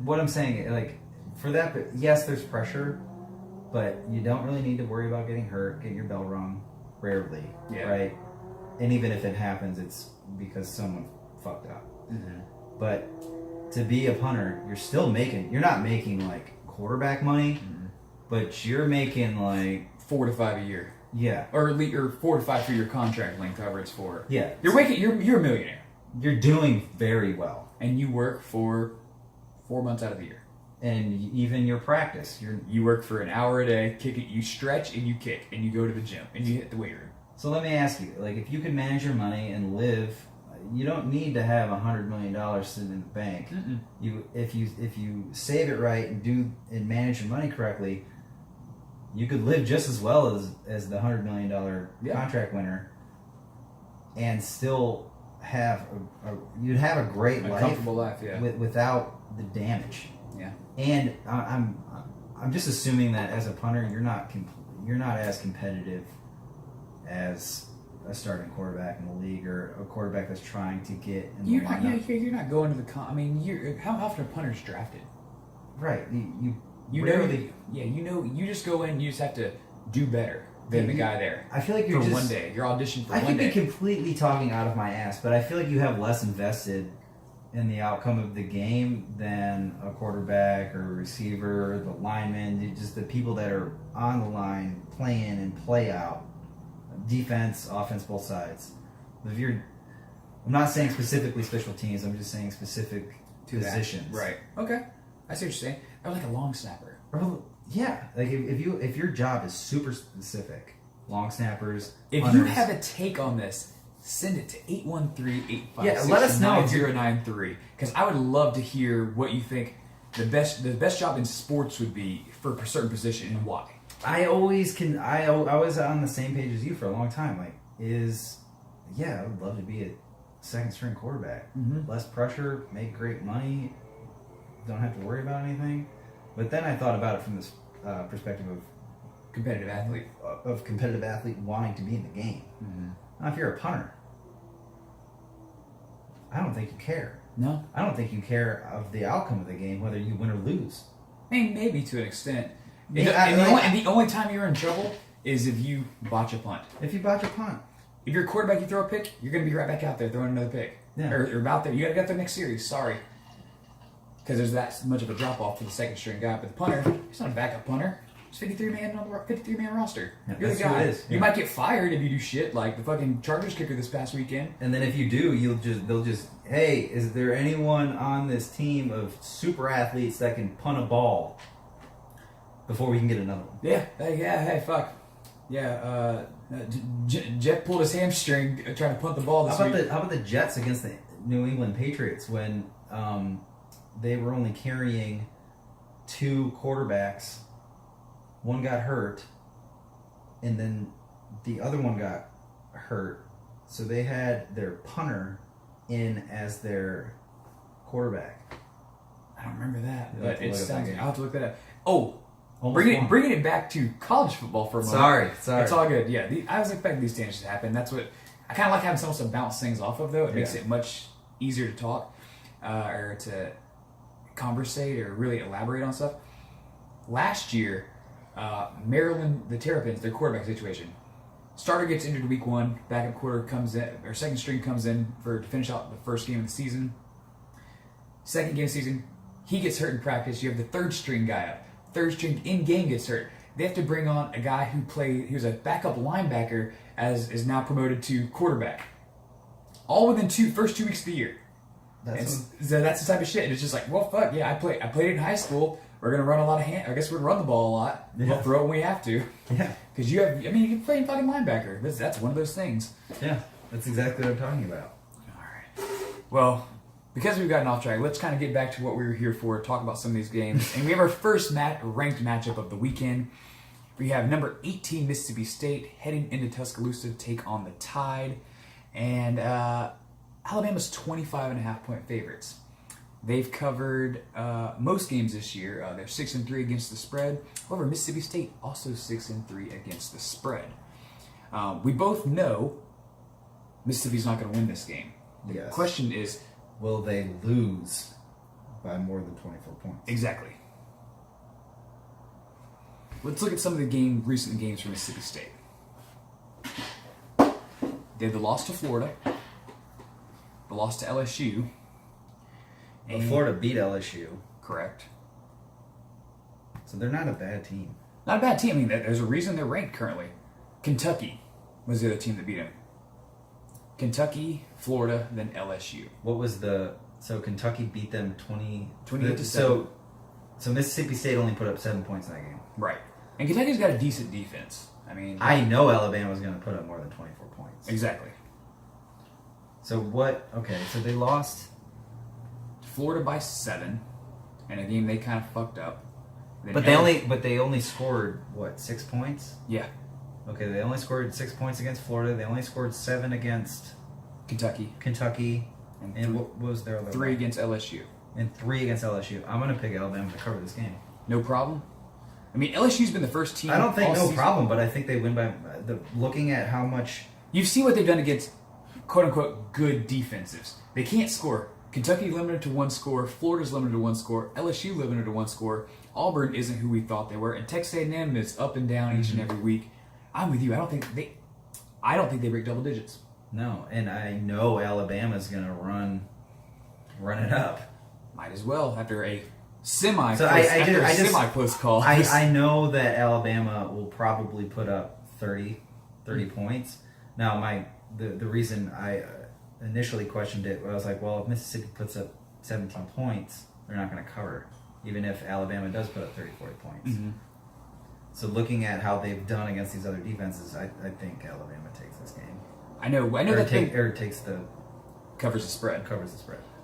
What I'm saying, like, for that, yes, there's pressure, but you don't really need to worry about getting hurt, getting your bell rung, rarely, Yeah. right? And even if it happens, it's because someone fucked up. Mm-hmm. But to be a punter, you're not making like quarterback money, but you're making like 4 to 5 a year, yeah, or 4 to 5 for your contract length, however it's for. yeah. You're a millionaire, You're doing very well, and you work for 4 months out of the year. and even your practice, You work for an hour a day, kick it, you stretch and you kick, and you go to the gym and you hit the weight room. So let me ask you, like, if you could manage your money and live, you don't need to have $100 million sitting in the bank. Mm-mm. If you save it right and manage your money correctly, you could live just as well as the $100 million contract winner, and still have you'd have a great life, comfortable life, yeah. without the damage. Yeah. And I'm just assuming that as a punter, you're not as competitive as a starting quarterback in the league, or a quarterback that's trying to get in the lineup. You're not going to the I mean, how often are punters drafted? Right. You rarely, you just go in, you just have to do better than the guy there. I feel like for one day. You're auditioning for I one could day. be completely talking out of my ass, but I feel like you have less invested in the outcome of the game than a quarterback or a receiver, the lineman, just the people that are on the line playing and play out. Defense, offense, both sides. I'm not saying specifically special teams, I'm just saying specific positions. Right. Okay. I see what you're saying. Or like a long snapper. Yeah, like if your job is super specific, long snappers. If punters, you have a take on this, send it to 813-856-9093. Yeah, let us know. 9093, because I would love to hear what you think the best job in sports would be for a certain position and why. I was on the same page as you for a long time. Like, I would love to be a second string quarterback. Mm-hmm. Less pressure, make great money, don't have to worry about anything. But then I thought about it from this perspective Competitive athlete. of competitive athlete wanting to be in the game. Mm-hmm. Now, if you're a punter, I don't think you care. No. I don't think you care of the outcome of the game, whether you win or lose. I mean, maybe to an extent. Yeah, And the only time you're in trouble is if you botch a punt. If you botch a punt. If you're a quarterback, you throw a pick, you're going to be right back out there throwing another pick. Yeah. Or about there. You got to get there next series. Sorry. Because there's that much of a drop-off for the second string guy. But the punter, he's not a backup punter. He's 53-man roster. Yeah, You're the that's who guy. it is. You Yeah. might get fired if you do shit like the fucking Chargers kicker this past weekend. And then if you do, they'll just, hey, is there anyone on this team of super athletes that can punt a ball before we can get another one? Yeah. Hey, fuck. Yeah, Jeff pulled his hamstring trying to punt the ball this week. How about the Jets against the New England Patriots when they were only carrying 2 quarterbacks? One got hurt, and then the other one got hurt. So they had their punter in as their quarterback. I don't remember that, You'll have but to it look up sounds. that game. I'll have to look that up. Oh, Almost bringing it back to college football for a moment. Sorry. It's all good. Yeah, I was expecting these tangents to happen. That's what I kind of like having someone to bounce things off of. Though it makes it much easier to talk or to conversate or really elaborate on stuff. Last year, Maryland, the Terrapins, their quarterback situation. Starter gets injured week 1. Backup quarter comes in, or second string comes in to finish out the first game of the season. Second game of the season, he gets hurt in practice. You have the third string guy up. Third string in game gets hurt. They have to bring on a guy he was a backup linebacker, is now promoted to quarterback. All within first 2 weeks of the year. That's the type of shit. And it's just like, well, fuck yeah, I played it in high school. We're gonna run a lot of I guess we're gonna run the ball a lot. Yeah. We'll throw it when we have to. Yeah. Because you're playing fucking linebacker. That's one of those things. Yeah, that's exactly what I'm talking about. All right. Well, because we've gotten off track, let's kind of get back to what we were here for, talk about some of these games. And we have our first ranked matchup of the weekend. We have number 18 Mississippi State heading into Tuscaloosa to take on the Tide. And Alabama's 25.5-point favorites. They've covered most games this year. They're 6-3 against the spread. However, Mississippi State also 6-3 against the spread. We both know Mississippi's not going to win this game. The question is, will they lose by more than 24 points? Exactly. Let's look at some of the recent games for Mississippi State. They had the loss to Florida, the loss to LSU. But Florida beat LSU. Correct. So they're not a bad team. Not a bad team. I mean, there's a reason they're ranked currently. Kentucky was the other team that beat them. Kentucky, Florida, then LSU. What was so Kentucky beat them 28 to 7. So Mississippi State only put up 7 points in that game. Right. And Kentucky's got a decent defense. I know Alabama's going to put up more than 24 points. Exactly. So what? Okay, so they lost Florida by 7 in a game they kind of fucked up. But they only scored what, 6 points? Yeah. Okay, they only scored 6 points against Florida. They only scored 7 against Kentucky. And what was their other 3 one? against LSU. And 3 against LSU. I'm going to pick Alabama to cover this game. No problem. I mean, LSU's been the first team. I don't think all season. problem, but I think they win by looking at how much. You've seen what they've done against quote unquote good defensives. They can't score. Kentucky limited to 1 score. Florida's limited to 1 score. LSU limited to 1 score. Auburn isn't who we thought they were, and Texas A&M is up and down each and every week. I'm with you. I don't think they break double digits. No, and I know Alabama's going to run it up. Might as well after a semi close call. I know that Alabama will probably put up 30 points. Now, the reason I initially questioned it, I was like, well, if Mississippi puts up 17 points, they're not going to cover, even if Alabama does put up 30, 40 points. Mm-hmm. So looking at how they've done against these other defenses, I think Alabama takes this game. I know takes the covers the spread.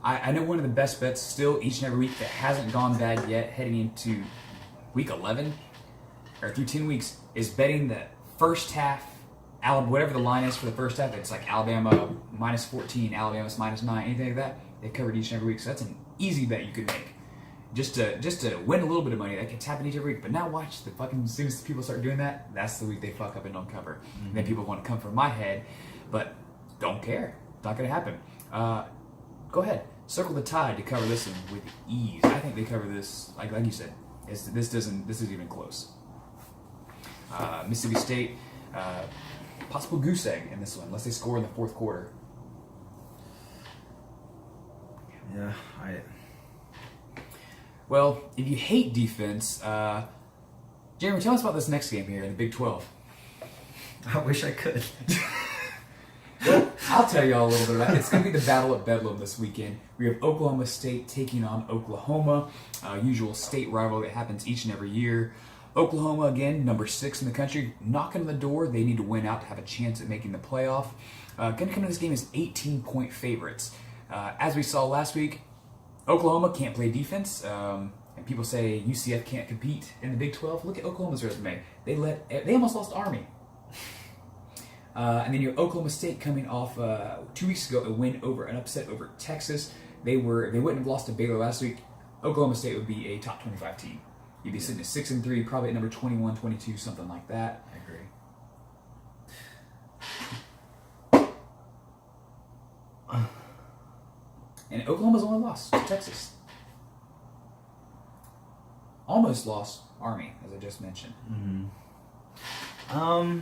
I know one of the best bets still each and every week that hasn't gone bad yet heading into week 11 or through 10 weeks is betting the first half, whatever the line is for the first half. It's like Alabama minus 14, Alabama's minus 9, anything like that. They've covered each and every week, so that's an easy bet you could make. Just to win a little bit of money. That can happen each every week. But now watch, as soon as people start doing that, that's the week they fuck up and don't cover. Mm-hmm. And then people want to come from my head, but don't care. It's not going to happen. Go ahead. Circle the Tide to cover this one with ease. I think they cover this, like you said. This isn't even close. Mississippi State, possible goose egg in this one, unless they score in the fourth quarter. Yeah, Well, if you hate defense, Jeremy, tell us about this next game here in the Big 12. I wish I could. I'll tell you all a little bit about it. It's going to be the Battle at Bedlam this weekend. We have Oklahoma State taking on Oklahoma, usual state rivalry that happens each and every year. Oklahoma, again, number 6 in the country, knocking on the door. They need to win out to have a chance at making the playoff. Going to come to this game as 18-point favorites. As we saw last week, Oklahoma can't play defense, and people say UCF can't compete in the Big 12. Look at Oklahoma's resume. They almost lost Army. And then you have Oklahoma State coming off 2 weeks ago a win over an upset over Texas. They wouldn't have lost to Baylor last week. Oklahoma State would be a top 25 team. You'd be sitting at 6-3, probably at number 21, 22, something like that. I agree. And Oklahoma's only lost to Texas. Almost lost Army, as I just mentioned. Mm-hmm.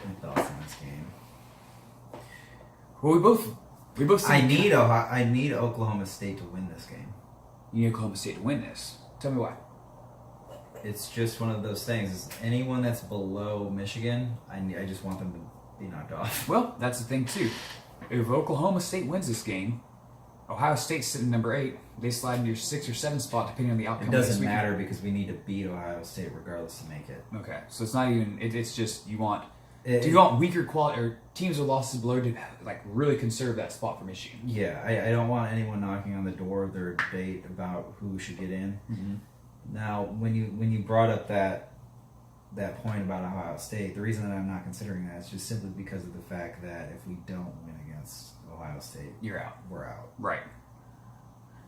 Any thoughts on this game? Well, we both. I need Oklahoma State to win this game. You need Oklahoma State to win this. Tell me why. It's just one of those things. Is anyone that's below Michigan, I just want them to be knocked off. Well, that's the thing too. If Oklahoma State wins this game, Ohio State's sitting number 8. They slide into your 6 or 7 spot depending on the outcome. It doesn't matter because we need to beat Ohio State regardless to make it. Okay, so it's not even. It's just you want. Do you want weaker quality or teams with losses below to like really conserve that spot for Michigan? Yeah, I don't want anyone knocking on the door of their debate about who should get in. Mm-hmm. Now, when you brought up that point about Ohio State, the reason that I'm not considering that is just simply because of the fact that if we don't win against Ohio State, You're out. we're out. Right.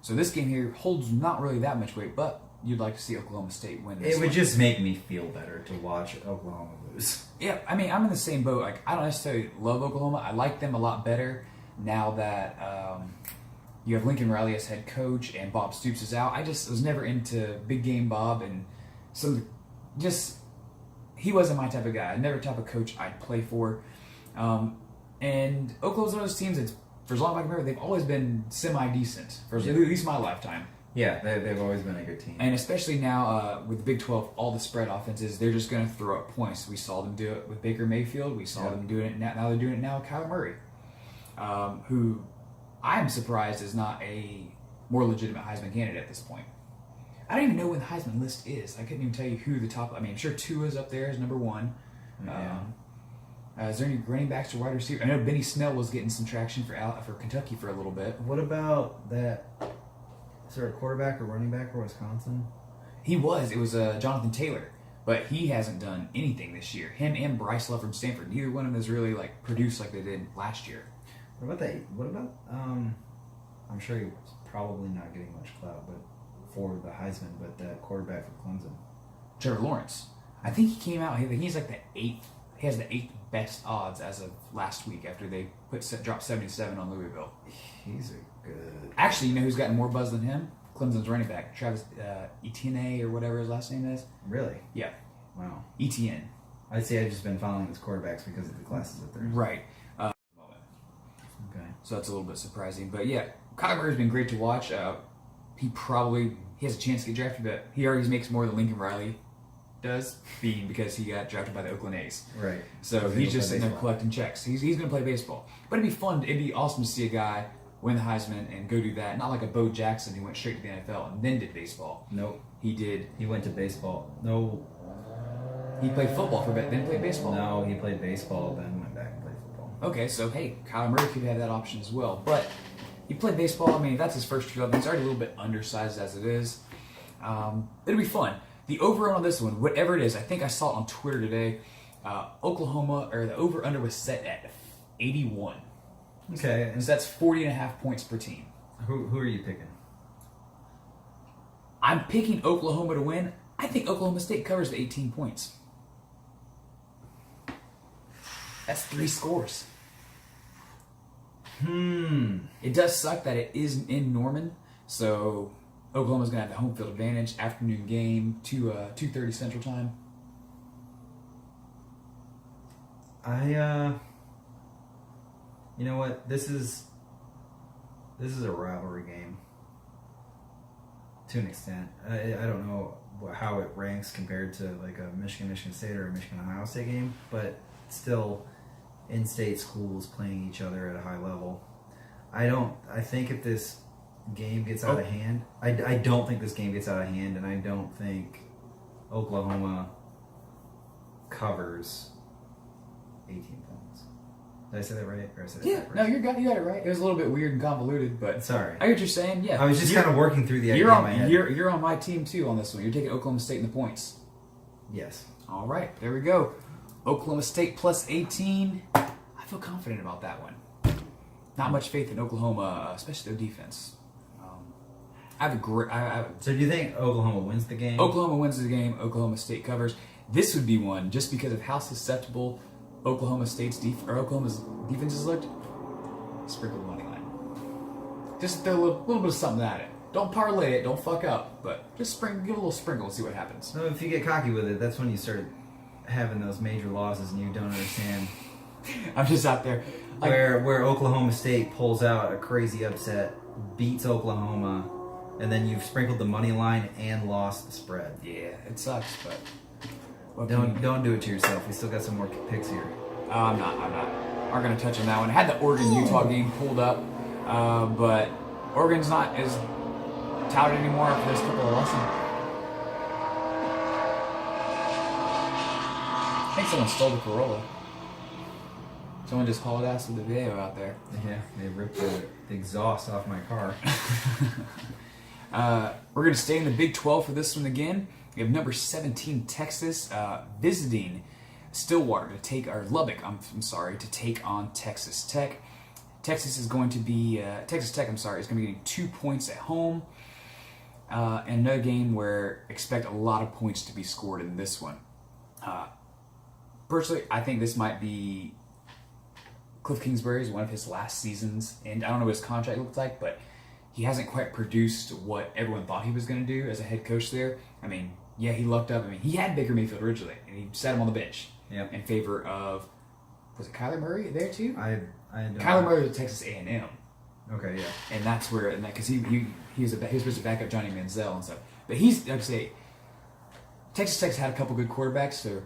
So this game here holds not really that much weight, but you'd like to see Oklahoma State win this It would one. just make me feel better to watch Oklahoma lose. Yeah, I mean, I'm in the same boat. Like, I don't necessarily love Oklahoma. I like them a lot better now that you have Lincoln Riley as head coach and Bob Stoops is out. I just was never into big game Bob, and he wasn't my type of guy. Never the type of coach I'd play for. And Oklahoma's one of those teams that's, for as long as I can remember, they've always been semi-decent, for at least my lifetime. Yeah, they've always been a good team. And especially now with the Big 12, all the spread offenses, they're just going to throw up points. We saw them do it with Baker Mayfield. We saw them doing it now. Now they're doing it now with Kyler Murray, who I'm surprised is not a more legitimate Heisman candidate at this point. I don't even know when the Heisman list is. I couldn't even tell you who the top. I mean, I'm sure Tua's up there as number 1. Yeah. Is there any running backs or wide receiver? I know Benny Snell was getting some traction for Kentucky for a little bit. What about that? Is there a quarterback or running back for Wisconsin? He was. It was Jonathan Taylor, but he hasn't done anything this year. Him and Bryce Love from Stanford. Neither one of them has really like produced like they did last year. What about that? What about? I'm sure he was probably not getting much clout, but for the Heisman, but that quarterback for Clemson, Trevor Lawrence. I think he came out. He's like the 8th. He has the 8th best odds as of last week after they dropped 77 on Louisville. He's a good. Actually, you know who's gotten more buzz than him? Clemson's running back, Travis Etienne or whatever his last name is. Really? Yeah. Wow. Etienne. I'd say I've just been following his quarterbacks because of the classes that they're in. Right. Okay. So that's a little bit surprising. But yeah, Kyler Murray's been great to watch. He has a chance to get drafted, but he already makes more than Lincoln Riley does, because he got drafted by the Oakland A's. Right. So he's just sitting there collecting checks. He's going to play baseball. But it'd be fun. It'd be awesome to see a guy win the Heisman and go do that. Not like a Bo Jackson who went straight to the NFL and then did baseball. Nope. He did. He went to baseball. No. He played football for a bit, then played baseball. No, he played baseball, then went back and played football. Okay, so hey, Kyler Murray could have that option as well. But he played baseball. I mean, that's his first job. He's already a little bit undersized as it is. It'll be fun. The over on this one, whatever it is, I think I saw it on Twitter today. Oklahoma, or the over-under was set at 81. Okay. So that's 40.5 points per team. Who are you picking? I'm picking Oklahoma to win. I think Oklahoma State covers the 18 points. That's 3 scores. It does suck that it is in Norman, so Oklahoma's going to have the home field advantage. Afternoon game, 2:30 Central Time. You know what? This is a rivalry game to an extent. I don't know how it ranks compared to like a Michigan State or a Michigan Ohio State game, but still, in-state schools playing each other at a high level. I think if this game gets out of hand, I don't think this game gets out of hand, and I don't think Oklahoma covers 18 points. Did I say that right? Or I said that backwards? No, you got it right. It was a little bit weird and convoluted, but Sorry. I get what you're saying. Yeah, I was just kind of working through the idea You're in my head. you're on my team too on this one. You're taking Oklahoma State in the points. Yes. All right, there we go. Oklahoma State plus 18. I feel confident about that one. Not much faith in Oklahoma, especially their defense. So do you think Oklahoma wins the game? Oklahoma wins the game. Oklahoma State covers. This would be one just because of how susceptible Oklahoma's defense has looked. Sprinkle the money line. Just throw a little bit of something at it. Don't parlay it. Don't fuck up. But just give a little sprinkle and see what happens. So if you get cocky with it, that's when you start having those major losses and you don't understand. I'm just out there. Where Oklahoma State pulls out a crazy upset, beats Oklahoma, and then you've sprinkled the money line and lost the spread. Yeah, it sucks, but Don't do it to yourself. We still got some more picks here. I'm not. Aren't gonna touch on that one. I had the Oregon-Utah game pulled up, but Oregon's not as touted anymore after this couple of losses. I think someone stole the Corolla. Someone just hauled ass with the video out there. Yeah, they ripped the exhaust off my car. We're going to stay in the Big 12 for this one again. We have number 17 Texas visiting Stillwater to take, or Lubbock, I'm sorry, to take on Texas Tech. Texas is going to be, Texas Tech, is going to be getting 2 points at home. And another game where expect a lot of points to be scored in this one. Personally, I think this might be Cliff Kingsbury's one of his last seasons, and I don't know what his contract looks like, but he hasn't quite produced what everyone thought he was going to do as a head coach there. I mean, yeah, he lucked up. I mean, he had Baker Mayfield originally, and he sat him on the bench in favor of, was it Kyler Murray there too? I don't Kyler Murray was at Texas A&M. Okay, yeah. And that's where, and because he was supposed to back up Johnny Manziel and stuff. But he's, I'd say, Texas Tech's had a couple good quarterbacks, so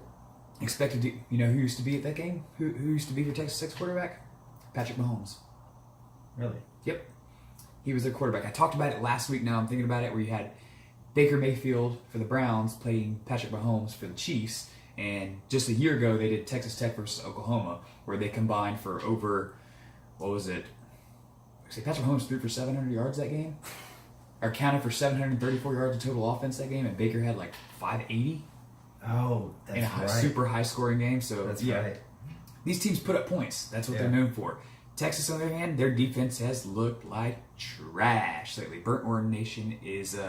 expected to, you know, who used to be at that game? Who used to be for Texas Tech's quarterback? Patrick Mahomes. Really? Yep. He was their quarterback. I talked about it last week now, I'm thinking about it, where you had Baker Mayfield for the Browns playing Patrick Mahomes for the Chiefs, and just a year ago they did Texas Tech versus Oklahoma, where they combined for over, what was it? Patrick Mahomes threw for 700 yards that game, or counted for 734 yards of total offense that game, and Baker had like 580. Oh, that's in a right. Super high scoring game. So that's yeah, right. These teams put up points. That's what they're known for. Texas, on the other hand, their defense has looked like trash lately. Burnt Orange Nation is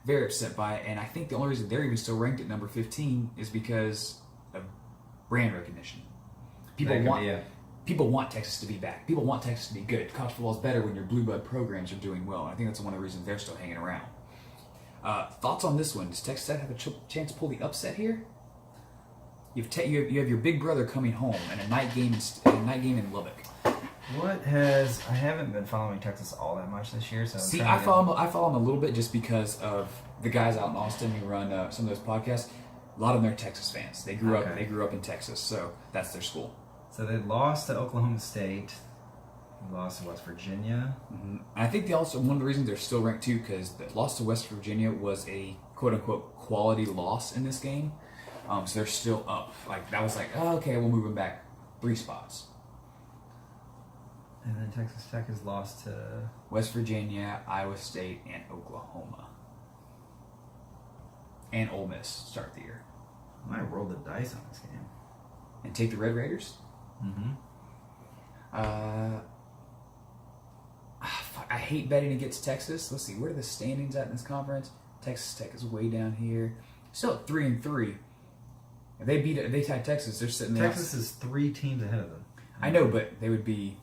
very upset by it, and I think the only reason they're even still ranked at number 15 is because of brand recognition. People want Texas to be back. People want Texas to be good. College football is better when your blue blood programs are doing well. And I think that's one of the reasons they're still hanging around. Thoughts on this one? Does Texas Tech have a chance to pull the upset here? You have your big brother coming home and a night game in Lubbock. I haven't been following Texas all that much this year. So I follow them a little bit just because of the guys out in Austin who run some of those podcasts. A lot of them are Texas fans. They grew up in Texas, so that's their school. So they lost to Oklahoma State. They lost to West Virginia. Mm-hmm. I think they also, one of the reasons they're still ranked too, because the loss to West Virginia was a quote-unquote quality loss in this game. So they're still up. Like, that was like, oh, okay, we'll move them back 3 spots. And then Texas Tech has lost to West Virginia, Iowa State, and Oklahoma. And Ole Miss start the year. I might roll the dice on this game. And take the Red Raiders? Mm-hmm. I hate betting against Texas. Let's see, where are the standings at in this conference? Texas Tech is way down here. Still at 3-3. If they tie Texas, they're sitting there. Texas is 3 teams ahead of them. I know, but they would be.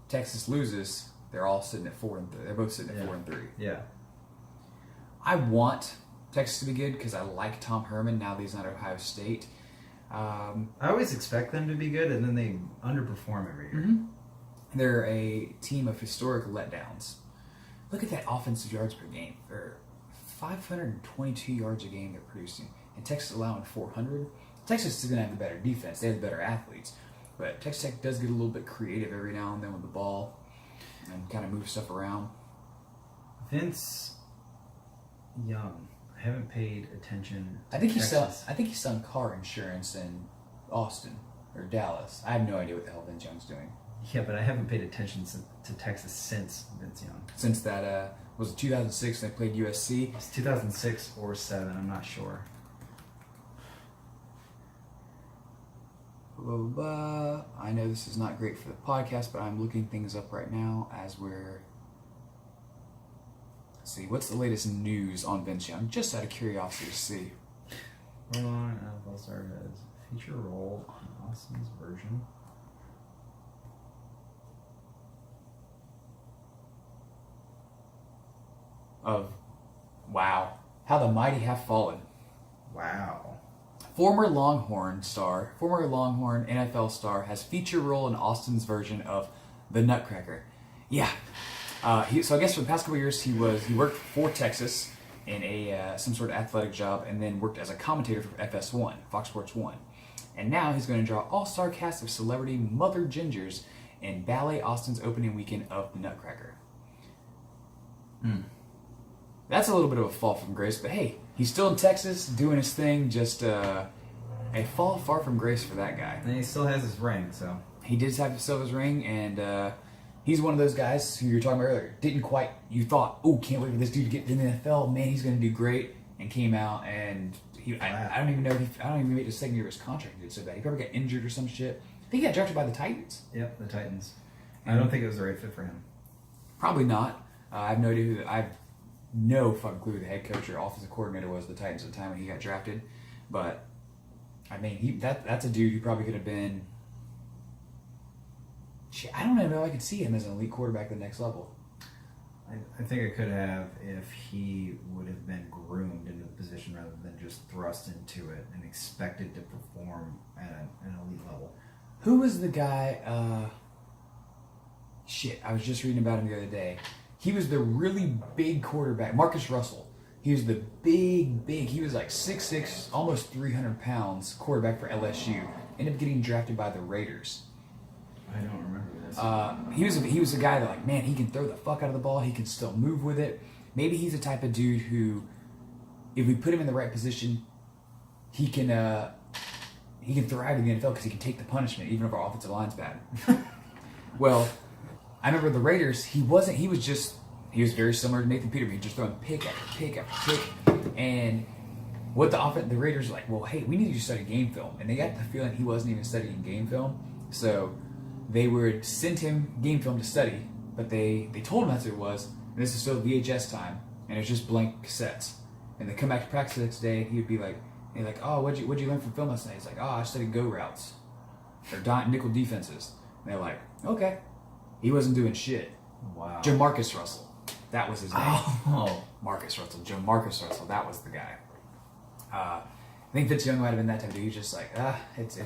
Texas loses, they're all sitting at 4-3. They're both sitting at 4-3. Yeah. I want Texas to be good because I like Tom Herman now that he's not at Ohio State. I always expect them to be good, and then they underperform every year. Mm-hmm. They're a team of historic letdowns. Look at that offensive yards per game. They're 522 yards a game they're producing, and Texas allowing 400. Texas is going to have the better defense. They have the better athletes. But Texas Tech does get a little bit creative every now and then with the ball and kind of move stuff around. Vince Young. I haven't paid attention to I think Texas. he's selling car insurance in Austin or Dallas. I have no idea what the hell Vince Young's doing. Yeah, but I haven't paid attention to Texas since Vince Young. Since that, was it 2006 they played USC? It's 2006 or 7, I'm not sure. Blah, blah, blah. I know this is not great for the podcast, but I'm looking things up right now as we're... Let's see, what's the latest news on Vince Young? Just out of curiosity to see. Hold on, NFL Star has feature role on Austin's version. Of, wow, how the mighty have fallen. Wow. Former Longhorn NFL star has feature role in Austin's version of The Nutcracker. Yeah. So I guess for the past couple of years he worked for Texas in a some sort of athletic job, and then worked as a commentator for FS1, Fox Sports 1. And now he's going to draw all-star cast of celebrity mother gingers in Ballet Austin's opening weekend of The Nutcracker. That's a little bit of a fall from grace, but hey, he's still in Texas doing his thing. Just a fall far from grace for that guy. And he still has his ring, so. He did have his ring, and he's one of those guys who you were talking about earlier. Didn't quite, you thought, oh, can't wait for this dude to get in the NFL. Man, he's going to do great. And came out, and I don't even know if I don't even make the second year of his contract. He did so bad. He probably got injured or some shit. I think he got drafted by the Titans. Yep, the Titans. I don't think it was the right fit for him. Probably not. I have no idea I have no fucking clue who the head coach or offensive coordinator was of the Titans at the time when he got drafted. But I mean, that's a dude who probably could have been. Shit, I don't even know if I could see him as an elite quarterback at the next level. I think it could have if he would have been groomed into the position rather than just thrust into it and expected to perform at an elite level. Who was the guy? I was just reading about him the other day. He was the really big quarterback, Marcus Russell. He was the big, he was like 6'6", almost 300 pounds quarterback for LSU. Ended up getting drafted by the Raiders. I don't remember this. He was a guy that, like, man, he can throw the fuck out of the ball. He can still move with it. Maybe he's the type of dude who, if we put him in the right position, he can thrive in the NFL because he can take the punishment even if our offensive line's bad. Well, I remember the Raiders. He was very similar to Nathan Peterman. He just throwing pick after pick after pick, and what the Raiders were like, well, hey, we need you to study game film, and they got the feeling he wasn't even studying game film, so they would send him game film to study, but they told him that's what it was, and this is still VHS time, and it's just blank cassettes. And they come back to practice the next day, he would be like, oh, what'd you learn from film last night? He's like, oh, I studied go routes, or nickel defenses. And they're like, okay. He wasn't doing shit. Wow. Jamarcus Russell. That was his name. Oh. Marcus Russell. Jamarcus Russell. That was the guy. I think Vince Young might have been that type of dude. He's just like, it's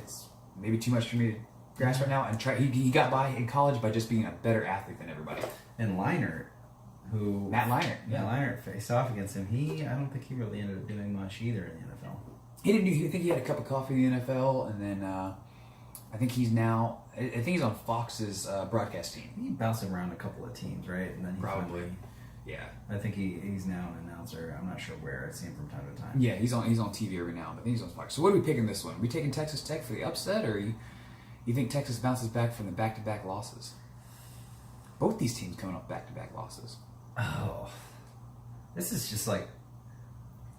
maybe too much for me to grasp right now. And he got by in college by just being a better athlete than everybody. And Leinart, Matt Leinart. Yeah, Leinart faced off against him. I don't think he really ended up doing much either in the NFL. I think he had a cup of coffee in the NFL, and then I think he's on Fox's broadcast team. He bounced around a couple of teams, right? And then he Probably. finally, Yeah. I think he's now an announcer. I'm not sure where. I see him from time to time. Yeah, he's on TV every now and then. I think he's on Fox. So what are we picking this one? Are we taking Texas Tech for the upset, or you think Texas bounces back from the back-to-back losses? Both these teams coming off back-to-back losses. Oh. This is just like...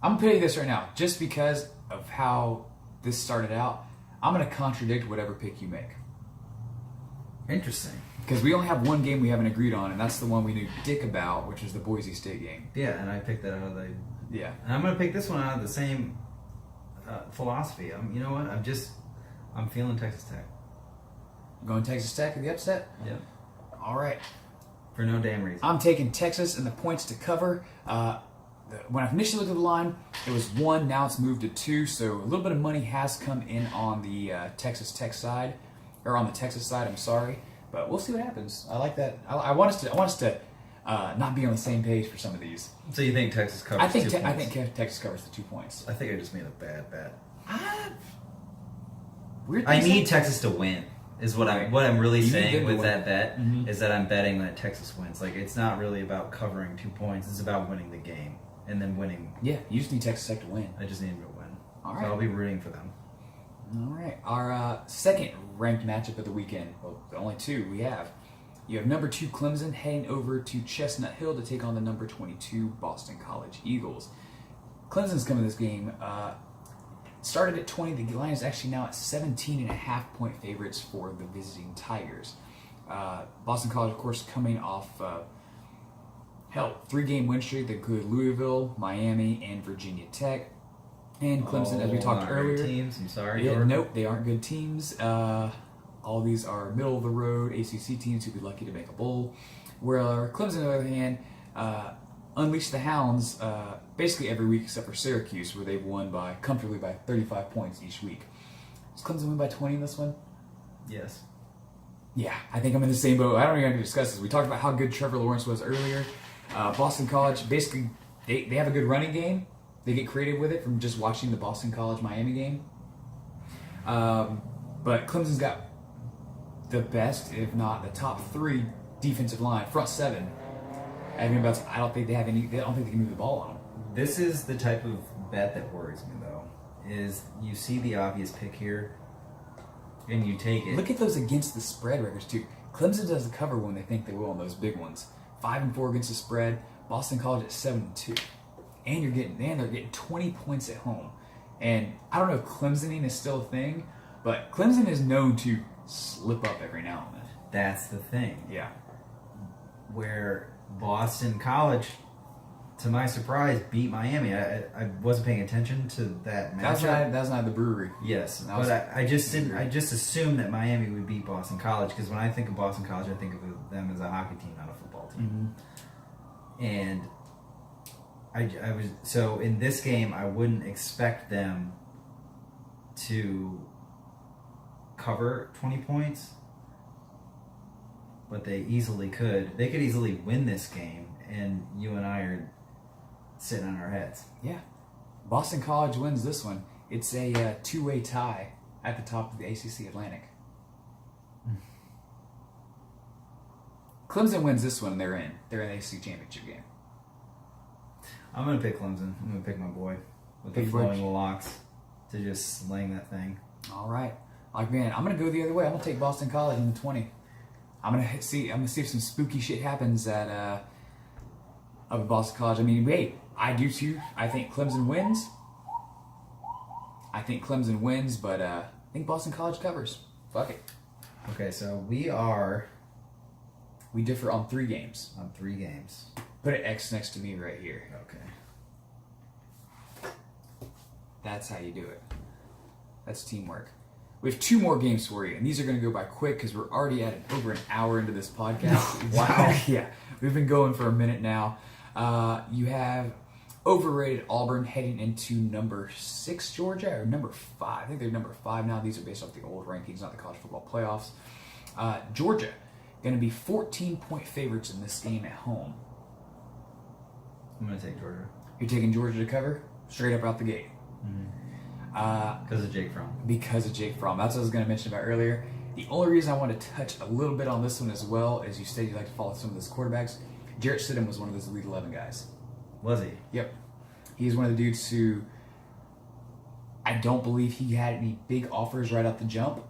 I'm going to tell you this right now. Just because of how this started out, I'm going to contradict whatever pick you make. Interesting. Because we only have one game we haven't agreed on, and that's the one we knew dick about, which was the Boise State game. Yeah, and I picked that out of the... Yeah. And I'm going to pick this one out of the same philosophy. You know what? I'm feeling Texas Tech. Going Texas Tech at the upset? Yep. All right. For no damn reason. I'm taking Texas and the points to cover. When I initially looked at the line, it was 1. Now it's moved to 2. So a little bit of money has come in on the Texas Tech side, or on the Texas side. I'm sorry, but we'll see what happens. I like that. I want us to not be on the same page for some of these. So you think Texas covers? I think Texas covers the 2 points. I think I just made a bad bet. I need Texas to win. Is what I'm really saying with that bet, mm-hmm. is that I'm betting that Texas wins. Like, it's not really about covering 2 points. It's about winning the game and then winning. Yeah, you just need Texas Tech to win. I just need them to win. All right. So I'll be rooting for them. All right. Our second ranked matchup of the weekend. Well, the only two we have. You have number 2 Clemson heading over to Chestnut Hill to take on the number 22 Boston College Eagles. Clemson's coming to this game. Started at 20. The line is actually now at 17.5 point favorites for the visiting Tigers. Boston College, of course, coming off 3-game win streak that include Louisville, Miami, and Virginia Tech. And Clemson, as we talked earlier. Teams. I'm sorry. Yeah, nope, they aren't good teams. All these are middle of the road ACC teams who'd be lucky to make a bowl. Where Clemson, on the other hand, unleashed the hounds basically every week except for Syracuse, where they've won comfortably by 35 points each week. Does Clemson win by 20 in this one? Yes. Yeah, I think I'm in the same boat. I don't even have to discuss this. We talked about how good Trevor Lawrence was earlier. Boston College, basically, they have a good running game. They get creative with it from just watching the Boston College-Miami game. But Clemson's got the best, if not the top 3 defensive line, front 7. I mean, I don't think they have any. I don't think they can move the ball on them. This is the type of bet that worries me, though. Is you see the obvious pick here, and you take it. Look at those against the spread records too. Clemson does the cover when they think they will on those big ones. 5-4 against the spread. Boston College at 7-2, and they're getting 20 points at home. And I don't know if Clemsoning is still a thing, but Clemson is known to slip up every now and then. That's the thing. Yeah. Where Boston College, to my surprise, beat Miami. I wasn't paying attention to that matchup. That's not the Brewery. Yes, but I just didn't. I just assumed that Miami would beat Boston College because when I think of Boston College, I think of them as a hockey team, not a football team. Mm-hmm. And I was so in this game, I wouldn't expect them to cover 20 points, but they easily could. They could easily win this game, and you and I are sitting on our heads. Yeah. Boston College wins this one. It's a two-way tie at the top of the ACC Atlantic. Clemson wins this one, and they're in. They're in the ACC championship game. I'm going to pick Clemson. I'm going to pick my boy with the flowing locks to just sling that thing. All right. Like, man, I'm going to go the other way. I'm going to take Boston College in the 20. I'm going to see if some spooky shit happens at up at Boston College. I mean, wait, I do too. I think Clemson wins. But I think Boston College covers. Fuck it. Okay, so we differ on 3 games. On 3 games. Put an X next to me right here. Okay. That's how you do it. That's teamwork. We have 2 more games for you, and these are going to go by quick because we're already at over an hour into this podcast. Wow. Yeah, we've been going for a minute now. You have overrated Auburn heading into number 6 Georgia, or number 5. I think they're number 5 now. These are based off the old rankings, not the college football playoffs. Georgia, going to be 14-point favorites in this game at home. I'm going to take Georgia. You're taking Georgia to cover? Straight up out the gate. Because of Jake Fromm. Because of Jake Fromm. That's what I was going to mention about earlier. The only reason I want to touch a little bit on this one as well is you said you like to follow some of those quarterbacks. Jarrett Stidham was one of those Elite 11 guys. Was he? Yep. He's one of the dudes who I don't believe he had any big offers right out the jump.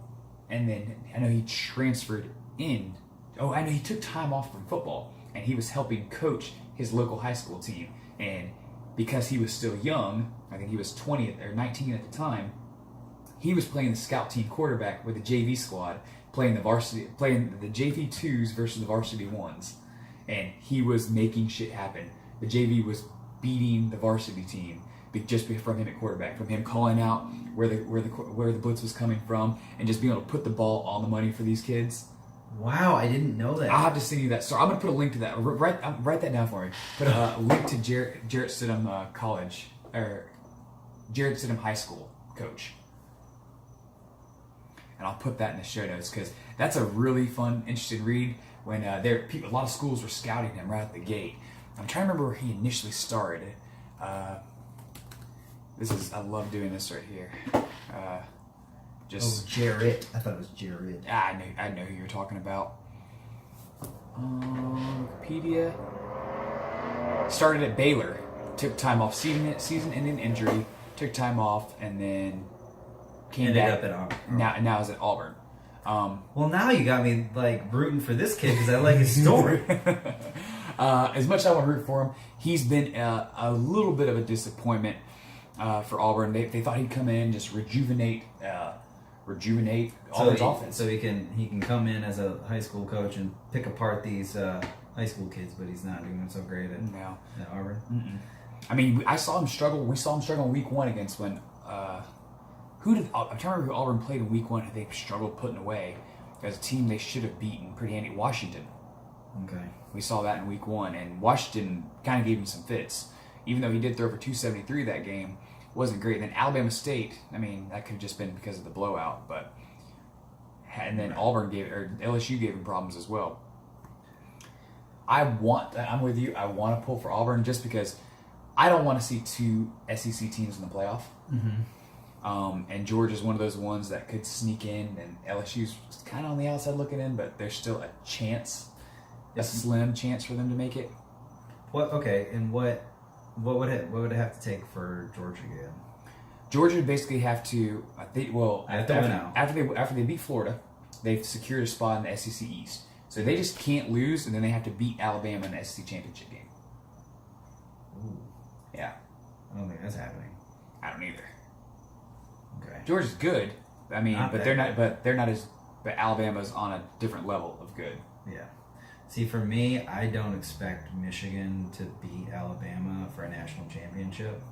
And then I know he transferred in. Oh, I know he took time off from football. And he was helping coach his local high school team. And because he was still young, I think he was 20 or 19 at the time, he was playing the scout team quarterback with the JV squad, playing the JV 2s versus the varsity 1s. And he was making shit happen. The JV was beating the varsity team just from him at quarterback, from him calling out where the blitz was coming from, and just being able to put the ball on the money for these kids. Wow, I didn't know that. I'll have to send you that story. I'm going to put a link to that. Write that down for me. Put a link to Jarrett Stidham College, or Jarrett Stidham High School coach. And I'll put that in the show notes because that's a really fun, interesting read when a lot of schools were scouting him right at the gate. I'm trying to remember where he initially started. I love doing this right here. Jarrett. I thought it was Jared. I know who you're talking about. Wikipedia. Started at Baylor. Took time off, season-ending injury. Took time off, and then came Ended back. up at Auburn. Now is at Auburn. Well, now you got me like rooting for this kid because I like his story. As much as I want to root for him, he's been a little bit of a disappointment for Auburn. They thought he'd come in and just rejuvenate Auburn's offense. So he can come in as a high school coach and pick apart these high school kids, but he's not doing so great at Auburn. Mm-mm. I mean, I saw him struggle. We saw him struggle in week 1 against I'm trying to remember who Auburn played in week 1 who they struggled putting away as a team they should have beaten pretty handy. Washington. Okay. We saw that in week 1, and Washington kind of gave him some fits. Even though he did throw for 273 that game, wasn't great. Then Alabama State, I mean, that could have just been because of the blowout, and then LSU gave him problems as well. I'm with you. I want to pull for Auburn just because I don't want to see 2 SEC teams in the playoff. Mm-hmm. And Georgia's one of those ones that could sneak in, and LSU's kind of on the outside looking in, but there's still a chance, a slim chance for them to make it. What? Okay, and what would it have to take for Georgia again? Georgia would basically have to. After they beat Florida, they've secured a spot in the SEC East. So they just can't lose, and then they have to beat Alabama in the SEC championship game. Ooh. Yeah. I don't think that's happening. I don't either. Okay. Georgia's good. I mean, Not but that they're good. not. But they're not as. But Alabama's on a different level of good. Yeah. See, for me, I don't expect Michigan to beat Alabama for a national championship.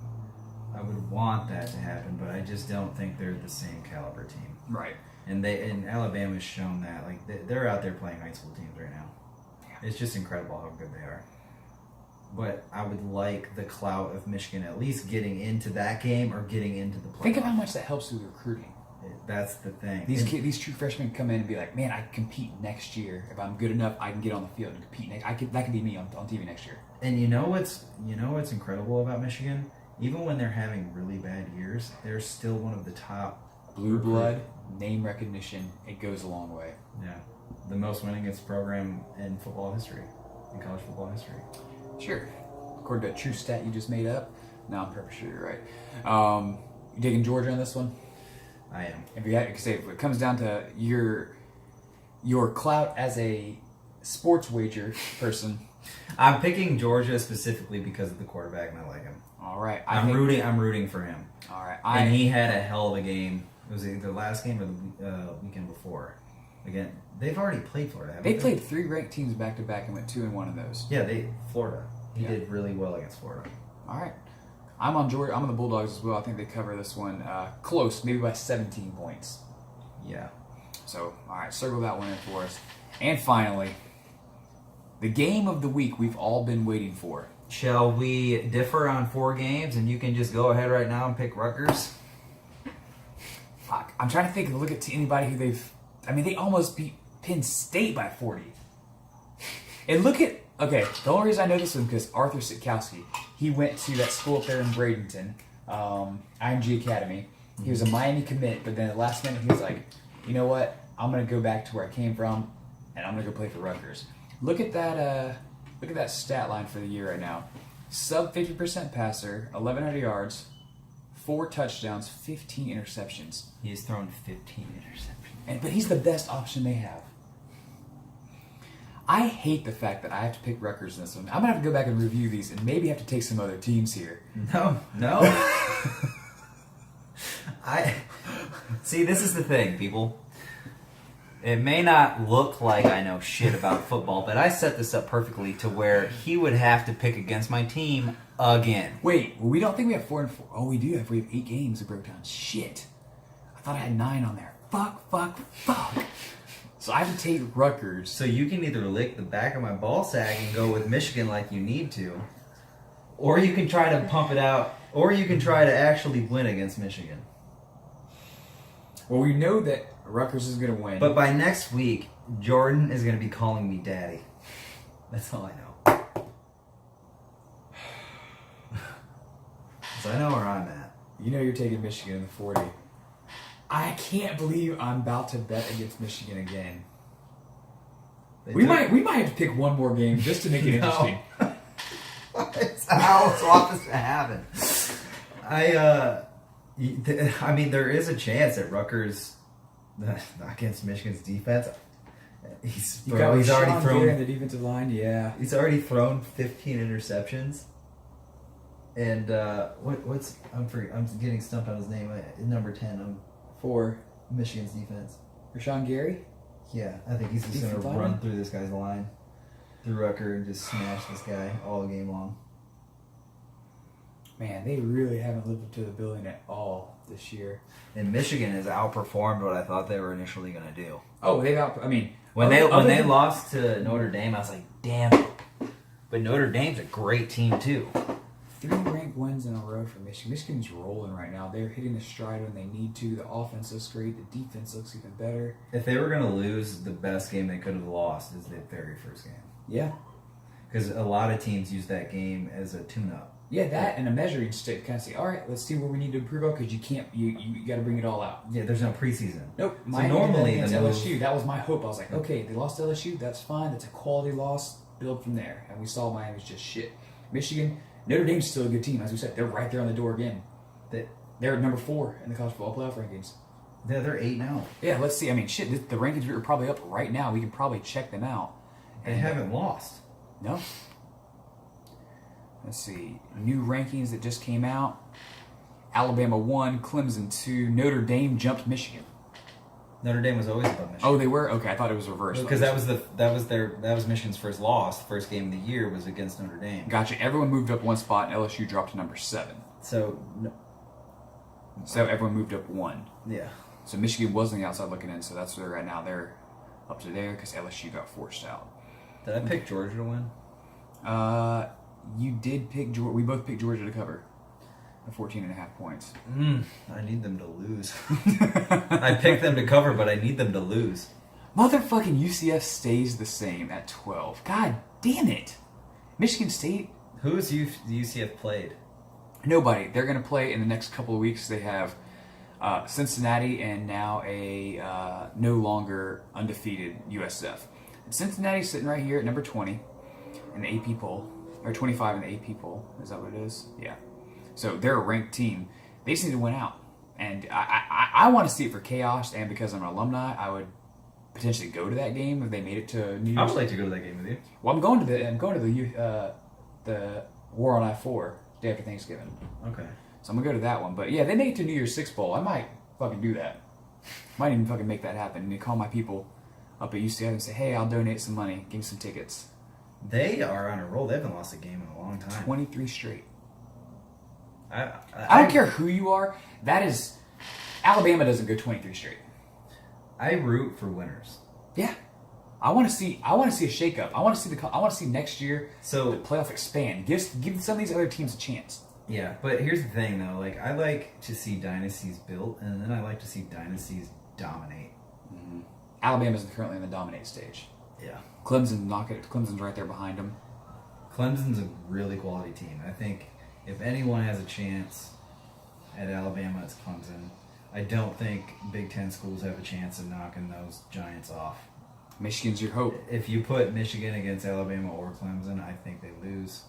I would want that to happen, but I just don't think they're the same caliber team. Right. And Alabama's shown that. Like they're out there playing high school teams right now. Yeah. It's just incredible how good they are. But I would like the clout of Michigan at least getting into that game or getting into the playoffs. Think of how much that helps with recruiting. That's the thing. These true freshmen come in and be like, man, I can compete next year. If I'm good enough, I can get on the field and compete. That could be me on TV next year. And you know what's incredible about Michigan? Even when they're having really bad years, they're still one of the top Blue blood, name recognition, it goes a long way. Yeah, the most winningest program in football history, in college football history. Sure. According to that true stat you just made up. No, I'm pretty sure you're right. You taking Georgia on this one? I am. If it comes down to your clout as a sports wager person, I'm picking Georgia specifically because of the quarterback and I like him. all right. I'm rooting for him. All right. And he had a hell of a game. It was either the last game or the weekend before. Again, they've already played Florida. Haven't They played 3 ranked teams back to back and went 2-1 in those. Yeah, Florida. He Yeah. did really well against Florida. All right. I'm on Georgia. I'm on the Bulldogs as well. I think they cover this one close, maybe by 17 points. Yeah. So, all right, circle that one in for us. And finally, the game of the week we've all been waiting for. Shall we differ on 4 games and you can just go ahead right now and pick Rutgers? Fuck. I'm trying to think and look at anybody who they almost beat Penn State by 40. And the only reason I know this one because Arthur Sitkowski, he went to that school up there in Bradenton, IMG Academy. He was a Miami commit, but then at the last minute he was like, you know what? I'm going to go back to where I came from, and I'm going to go play for Rutgers. Look at that stat line for the year right now. Sub 50% passer, 1,100 yards, 4 touchdowns, 15 interceptions. He has thrown 15 interceptions. But he's the best option they have. I hate the fact that I have to pick Rutgers in this one. I'm going to have to go back and review these and maybe have to take some other teams here. No. See, this is the thing, people. It may not look like I know shit about football, but I set this up perfectly to where he would have to pick against my team again. Wait, we don't think we have 4 and 4. Oh, we do have. We have 8 games that broke down. Shit. I thought I had 9 on there. Fuck. So I have to take Rutgers. So you can either lick the back of my ball sack and go with Michigan like you need to, or you can try to pump it out, or you can try to actually win against Michigan. Well, we know that Rutgers is going to win. But by next week, Jordan is going to be calling me daddy. That's all I know. So I know where I'm at. You know you're taking Michigan in the 40. I can't believe I'm about to bet against Michigan again. We might have to pick one more game just to make it interesting. How want this to happen? I mean, there is a chance that Rutgers against Michigan's defense. He's already thrown in the defensive line. Yeah, he's already thrown 15 interceptions. And I'm getting stumped on his name. Number 10 for Michigan's defense. Rashawn Gary. Yeah, I think he's just going to Defensive run lineman? through this guy's line, through Rucker, and just smash this guy all game long. Man, they really haven't lived up to the billing at all this year. And Michigan has outperformed what I thought they were initially going to do. Oh, they've out. I mean, When they lost to Notre Dame, I was like, damn it. But Notre Dame's a great team too. 3 ranked wins in a row for Michigan. Michigan's rolling right now. They're hitting the stride when they need to. The offense looks great. The defense looks even better. If they were going to lose, the best game they could have lost is the very first game. Yeah. Because a lot of teams use that game as a tune-up. Yeah, that and a measuring stick. Kind of say, all right, let's see where we need to improve on because you can't. You got to bring it all out. Yeah, there's no preseason. Nope. So normally against the move- LSU, that was my hope. I was like, okay, they lost to LSU. That's fine. That's a quality loss. Build from there. And we saw Miami's just shit. Michigan, Notre Dame's still a good team. As we said, they're right there on the door again. They're number 4 in the college football playoff rankings. Yeah, they're 8-0. Yeah, let's see. I mean, shit, the rankings are probably up right now. We can probably check them out. They haven't lost. No. Let's see. New rankings that just came out. Alabama 1, Clemson 2, Notre Dame jumped Michigan. Notre Dame was always above Michigan. Oh, they were? Okay, I thought it was reversed. Because that was Michigan's first loss. The first game of the year was against Notre Dame. Gotcha. Everyone moved up 1 spot, and LSU dropped to number 7. So everyone moved up 1. Yeah. So Michigan was on the outside looking in, so that's where they're at now. They're up to there because LSU got forced out. Did I pick Georgia to win? You did pick Georgia. We both picked Georgia to cover. 14.5 points. I need them to lose. I picked them to cover, but I need them to lose. Motherfucking UCF stays the same at 12. God damn it. Michigan State. Who's UCF played? Nobody. They're going to play in the next couple of weeks. They have Cincinnati and now a no longer undefeated USF. And Cincinnati's sitting right here at number 20 in the AP poll. Or 25 in the AP poll. Is that what it is? Yeah. So they're a ranked team. They just need to win out. And I want to see it for chaos, and because I'm an alumni, I would potentially go to that game if they made it to New Year's. I would like to go to that game with you. Well, I'm going to the War on I-4 day after Thanksgiving. Okay. So I'm gonna go to that one. But yeah, they made it to New Year's Six Bowl. I might fucking do that. Might even fucking make that happen. And call my people up at UCF and say, hey, I'll donate some money, give me some tickets. They are on a roll. They haven't lost a game in a long time. 23 straight. I don't care who you are. That is, Alabama doesn't go 23 straight. I root for winners. Yeah, I want to see a shakeup. I want to see next year So the playoff expand. Give some of these other teams a chance. Yeah, but here's the thing though. Like, I like to see dynasties built, and then I like to see dynasties dominate. Mm-hmm. Alabama's currently in the dominate stage. Yeah. Clemson's right there behind them. Clemson's a really quality team. I think if anyone has a chance at Alabama, it's Clemson. I don't think Big Ten schools have a chance of knocking those giants off. Michigan's your hope. If you put Michigan against Alabama or Clemson, I think they lose.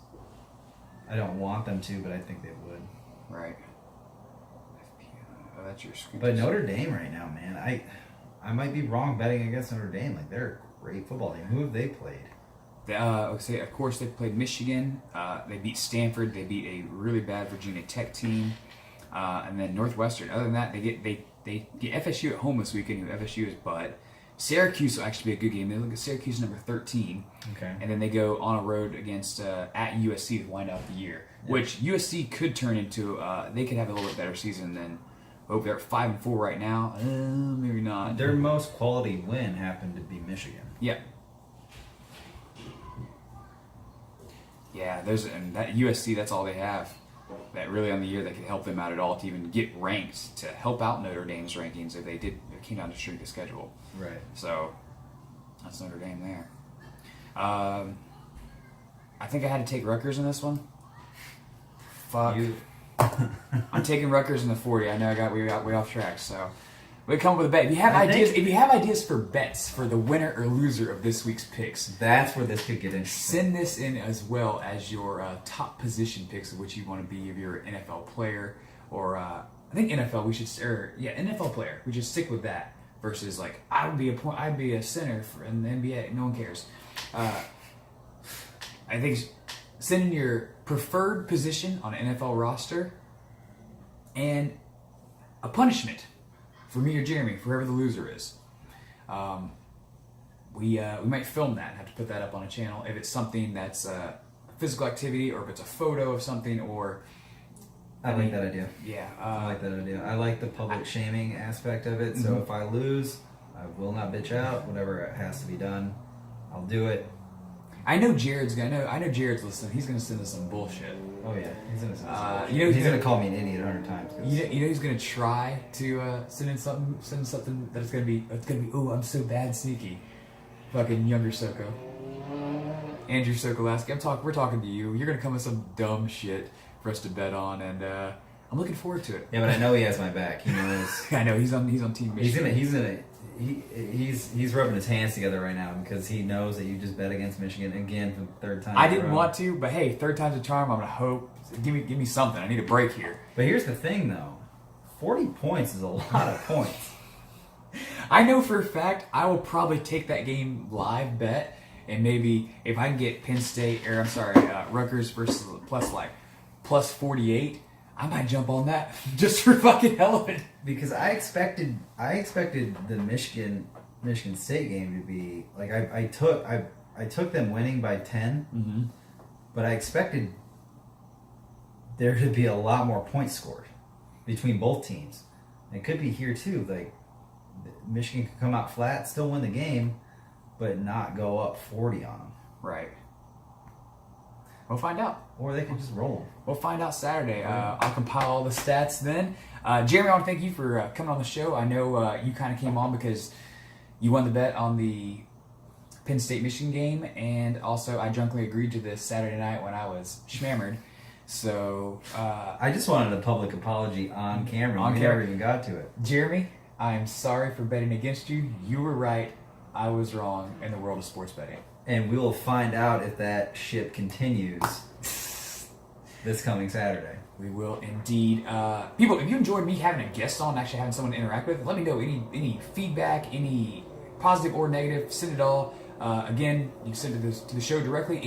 I don't want them to, but I think they would. Right. Oh, that's your scoop. But Notre Dame right now, man, I might be wrong betting against Notre Dame. Like, they're a great football team. Who have they played? Of course, they played Michigan. They beat Stanford. They beat a really bad Virginia Tech team, and then Northwestern. Other than that, they get FSU at home this weekend. Who FSU is, but Syracuse will actually be a good game. They look at Syracuse number 13, okay, and then they go on a road against at USC to wind out the year. Yeah. Which USC could turn into. They could have a little bit better season than. Oh, they're at 5-4 right now. Maybe not. Their most quality win happened to be Michigan. Yeah. Yeah, and that USC, that's all they have. That really on the year that could help them out at all to even get ranked to help out Notre Dame's rankings if they came down to shrink the schedule. Right. So that's Notre Dame there. I think I had to take Rutgers in this one. Fuck. I'm taking Rutgers in the 40. I know we got way off track, so we come up with a bet. If you have ideas for bets for the winner or loser of this week's picks, that's where this could get interesting. Send this in as well as your top position picks of which you want to be if you're an NFL player or I think NFL. NFL player. We should stick with that versus like I'd be a center in the NBA. No one cares. I think send in your preferred position on an NFL roster and a punishment for me or Jeremy, for whoever the loser is. We might film that and have to put that up on a channel if it's something that's a physical activity or if it's a photo of something or... I like that idea. Yeah. I like that idea. I like the public shaming aspect of it. So if I lose, I will not bitch out. Whatever has to be done, I'll do it. I know Jared's listening. He's gonna send us some bullshit. Oh yeah, he's gonna send us some bullshit. He's gonna call me an idiot 100 times. You know he's gonna try to send something that it's gonna be. Oh, I'm so bad sneaky. Fucking younger Soko. Andrew Sokolaski. We're talking to you. You're gonna come with some dumb shit for us to bet on, and I'm looking forward to it. Yeah, but I know he has my back. He knows. I know he's on Team Michigan. He's gonna he's rubbing his hands together right now because he knows that you just bet against Michigan again for the third time. I didn't want to, but hey, third time's a charm. I'm gonna hope. Give me something. I need a break here. But here's the thing, though: 40 points is a lot of points. I know for a fact I will probably take that game live bet, and maybe if I can get Penn State Rutgers versus plus 48. I might jump on that just for fucking hell of it. Because I expected the Michigan State game to be like I took them winning by 10, but I expected there to be a lot more points scored between both teams. It could be here too. Like Michigan could come out flat, still win the game, but not go up 40 on them. Right. We'll find out. Or they can just roll. We'll find out Saturday. I'll compile all the stats then. Jeremy, I want to thank you for coming on the show. I know you kind of came on because you won the bet on the Penn State-Michigan game, and also I drunkenly agreed to this Saturday night when I was schmammered. So I just wanted a public apology on camera. We never even got to it. Jeremy, I'm sorry for betting against you. You were right. I was wrong in the world of sports betting. And we will find out if that ship continues this coming Saturday. We will indeed. People, if you enjoyed me having a guest on, actually having someone to interact with, let me know any feedback, any positive or negative. Send it all. Again, you can send it to the show directly,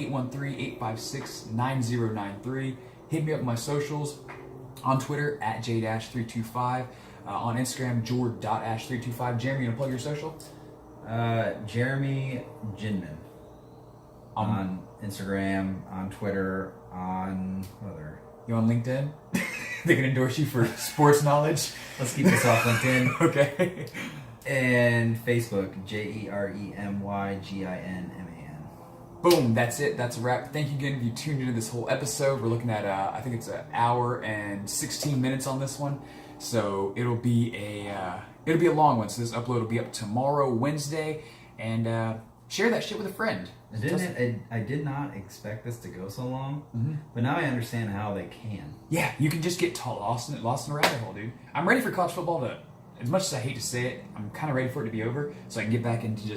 813-856-9093. Hit me up on my socials, on Twitter, at j-325, on Instagram, jord.ash325. Jeremy, you want to plug your social? Jeremy Ginman. On Instagram, on Twitter, on other. You on LinkedIn? They can endorse you for sports knowledge. Let's keep this off LinkedIn. Okay. And Facebook, JeremyGinman. Boom, that's it. That's a wrap. Thank you again if you tuned into this whole episode. We're looking at, I think it's an hour and 16 minutes on this one. So it'll be a long one. So this upload will be up tomorrow, Wednesday. And share that shit with a friend. I did not expect this to go so long, but now I understand how they can. Yeah, you can just get lost in a rabbit hole, dude. I'm ready for college football to, as much as I hate to say it, I'm kind of ready for it to be over so I can get back into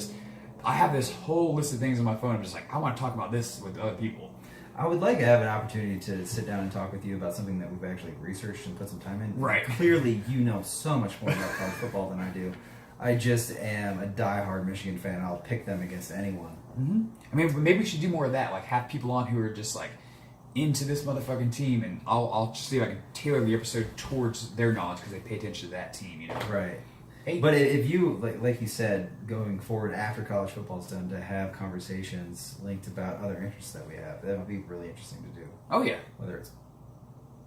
I have this whole list of things on my phone. I'm just like, I want to talk about this with other people. I would like to have an opportunity to sit down and talk with you about something that we've actually researched and put some time in. Right. Clearly, you know so much more about college football than I do. I just am a diehard Michigan fan. I'll pick them against anyone. I mean, maybe we should do more of that. Like, have people on who are just like into this motherfucking team, and I'll just see if I can tailor the episode towards their knowledge because they pay attention to that team, you know. Right. Hey. But if you like you said, going forward after college football's done, to have conversations linked about other interests that we have, that would be really interesting to do. Oh yeah. Whether it's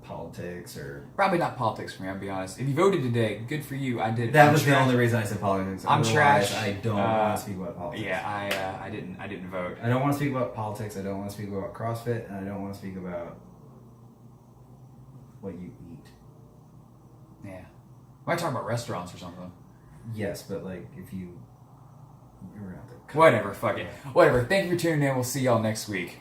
politics or probably not politics for me. I'll be honest. If you voted today, good for you. I did. That was the only reason I said politics. I'm trash. I don't want to speak about politics. Yeah, I didn't vote. I don't want to speak about politics. I don't want to speak about CrossFit, and I don't want to speak about what you eat. Yeah. We might talk about restaurants or something. Yes, but like if you're out there. Whatever. Fuck it. Whatever. Thank you for tuning in. We'll see y'all next week.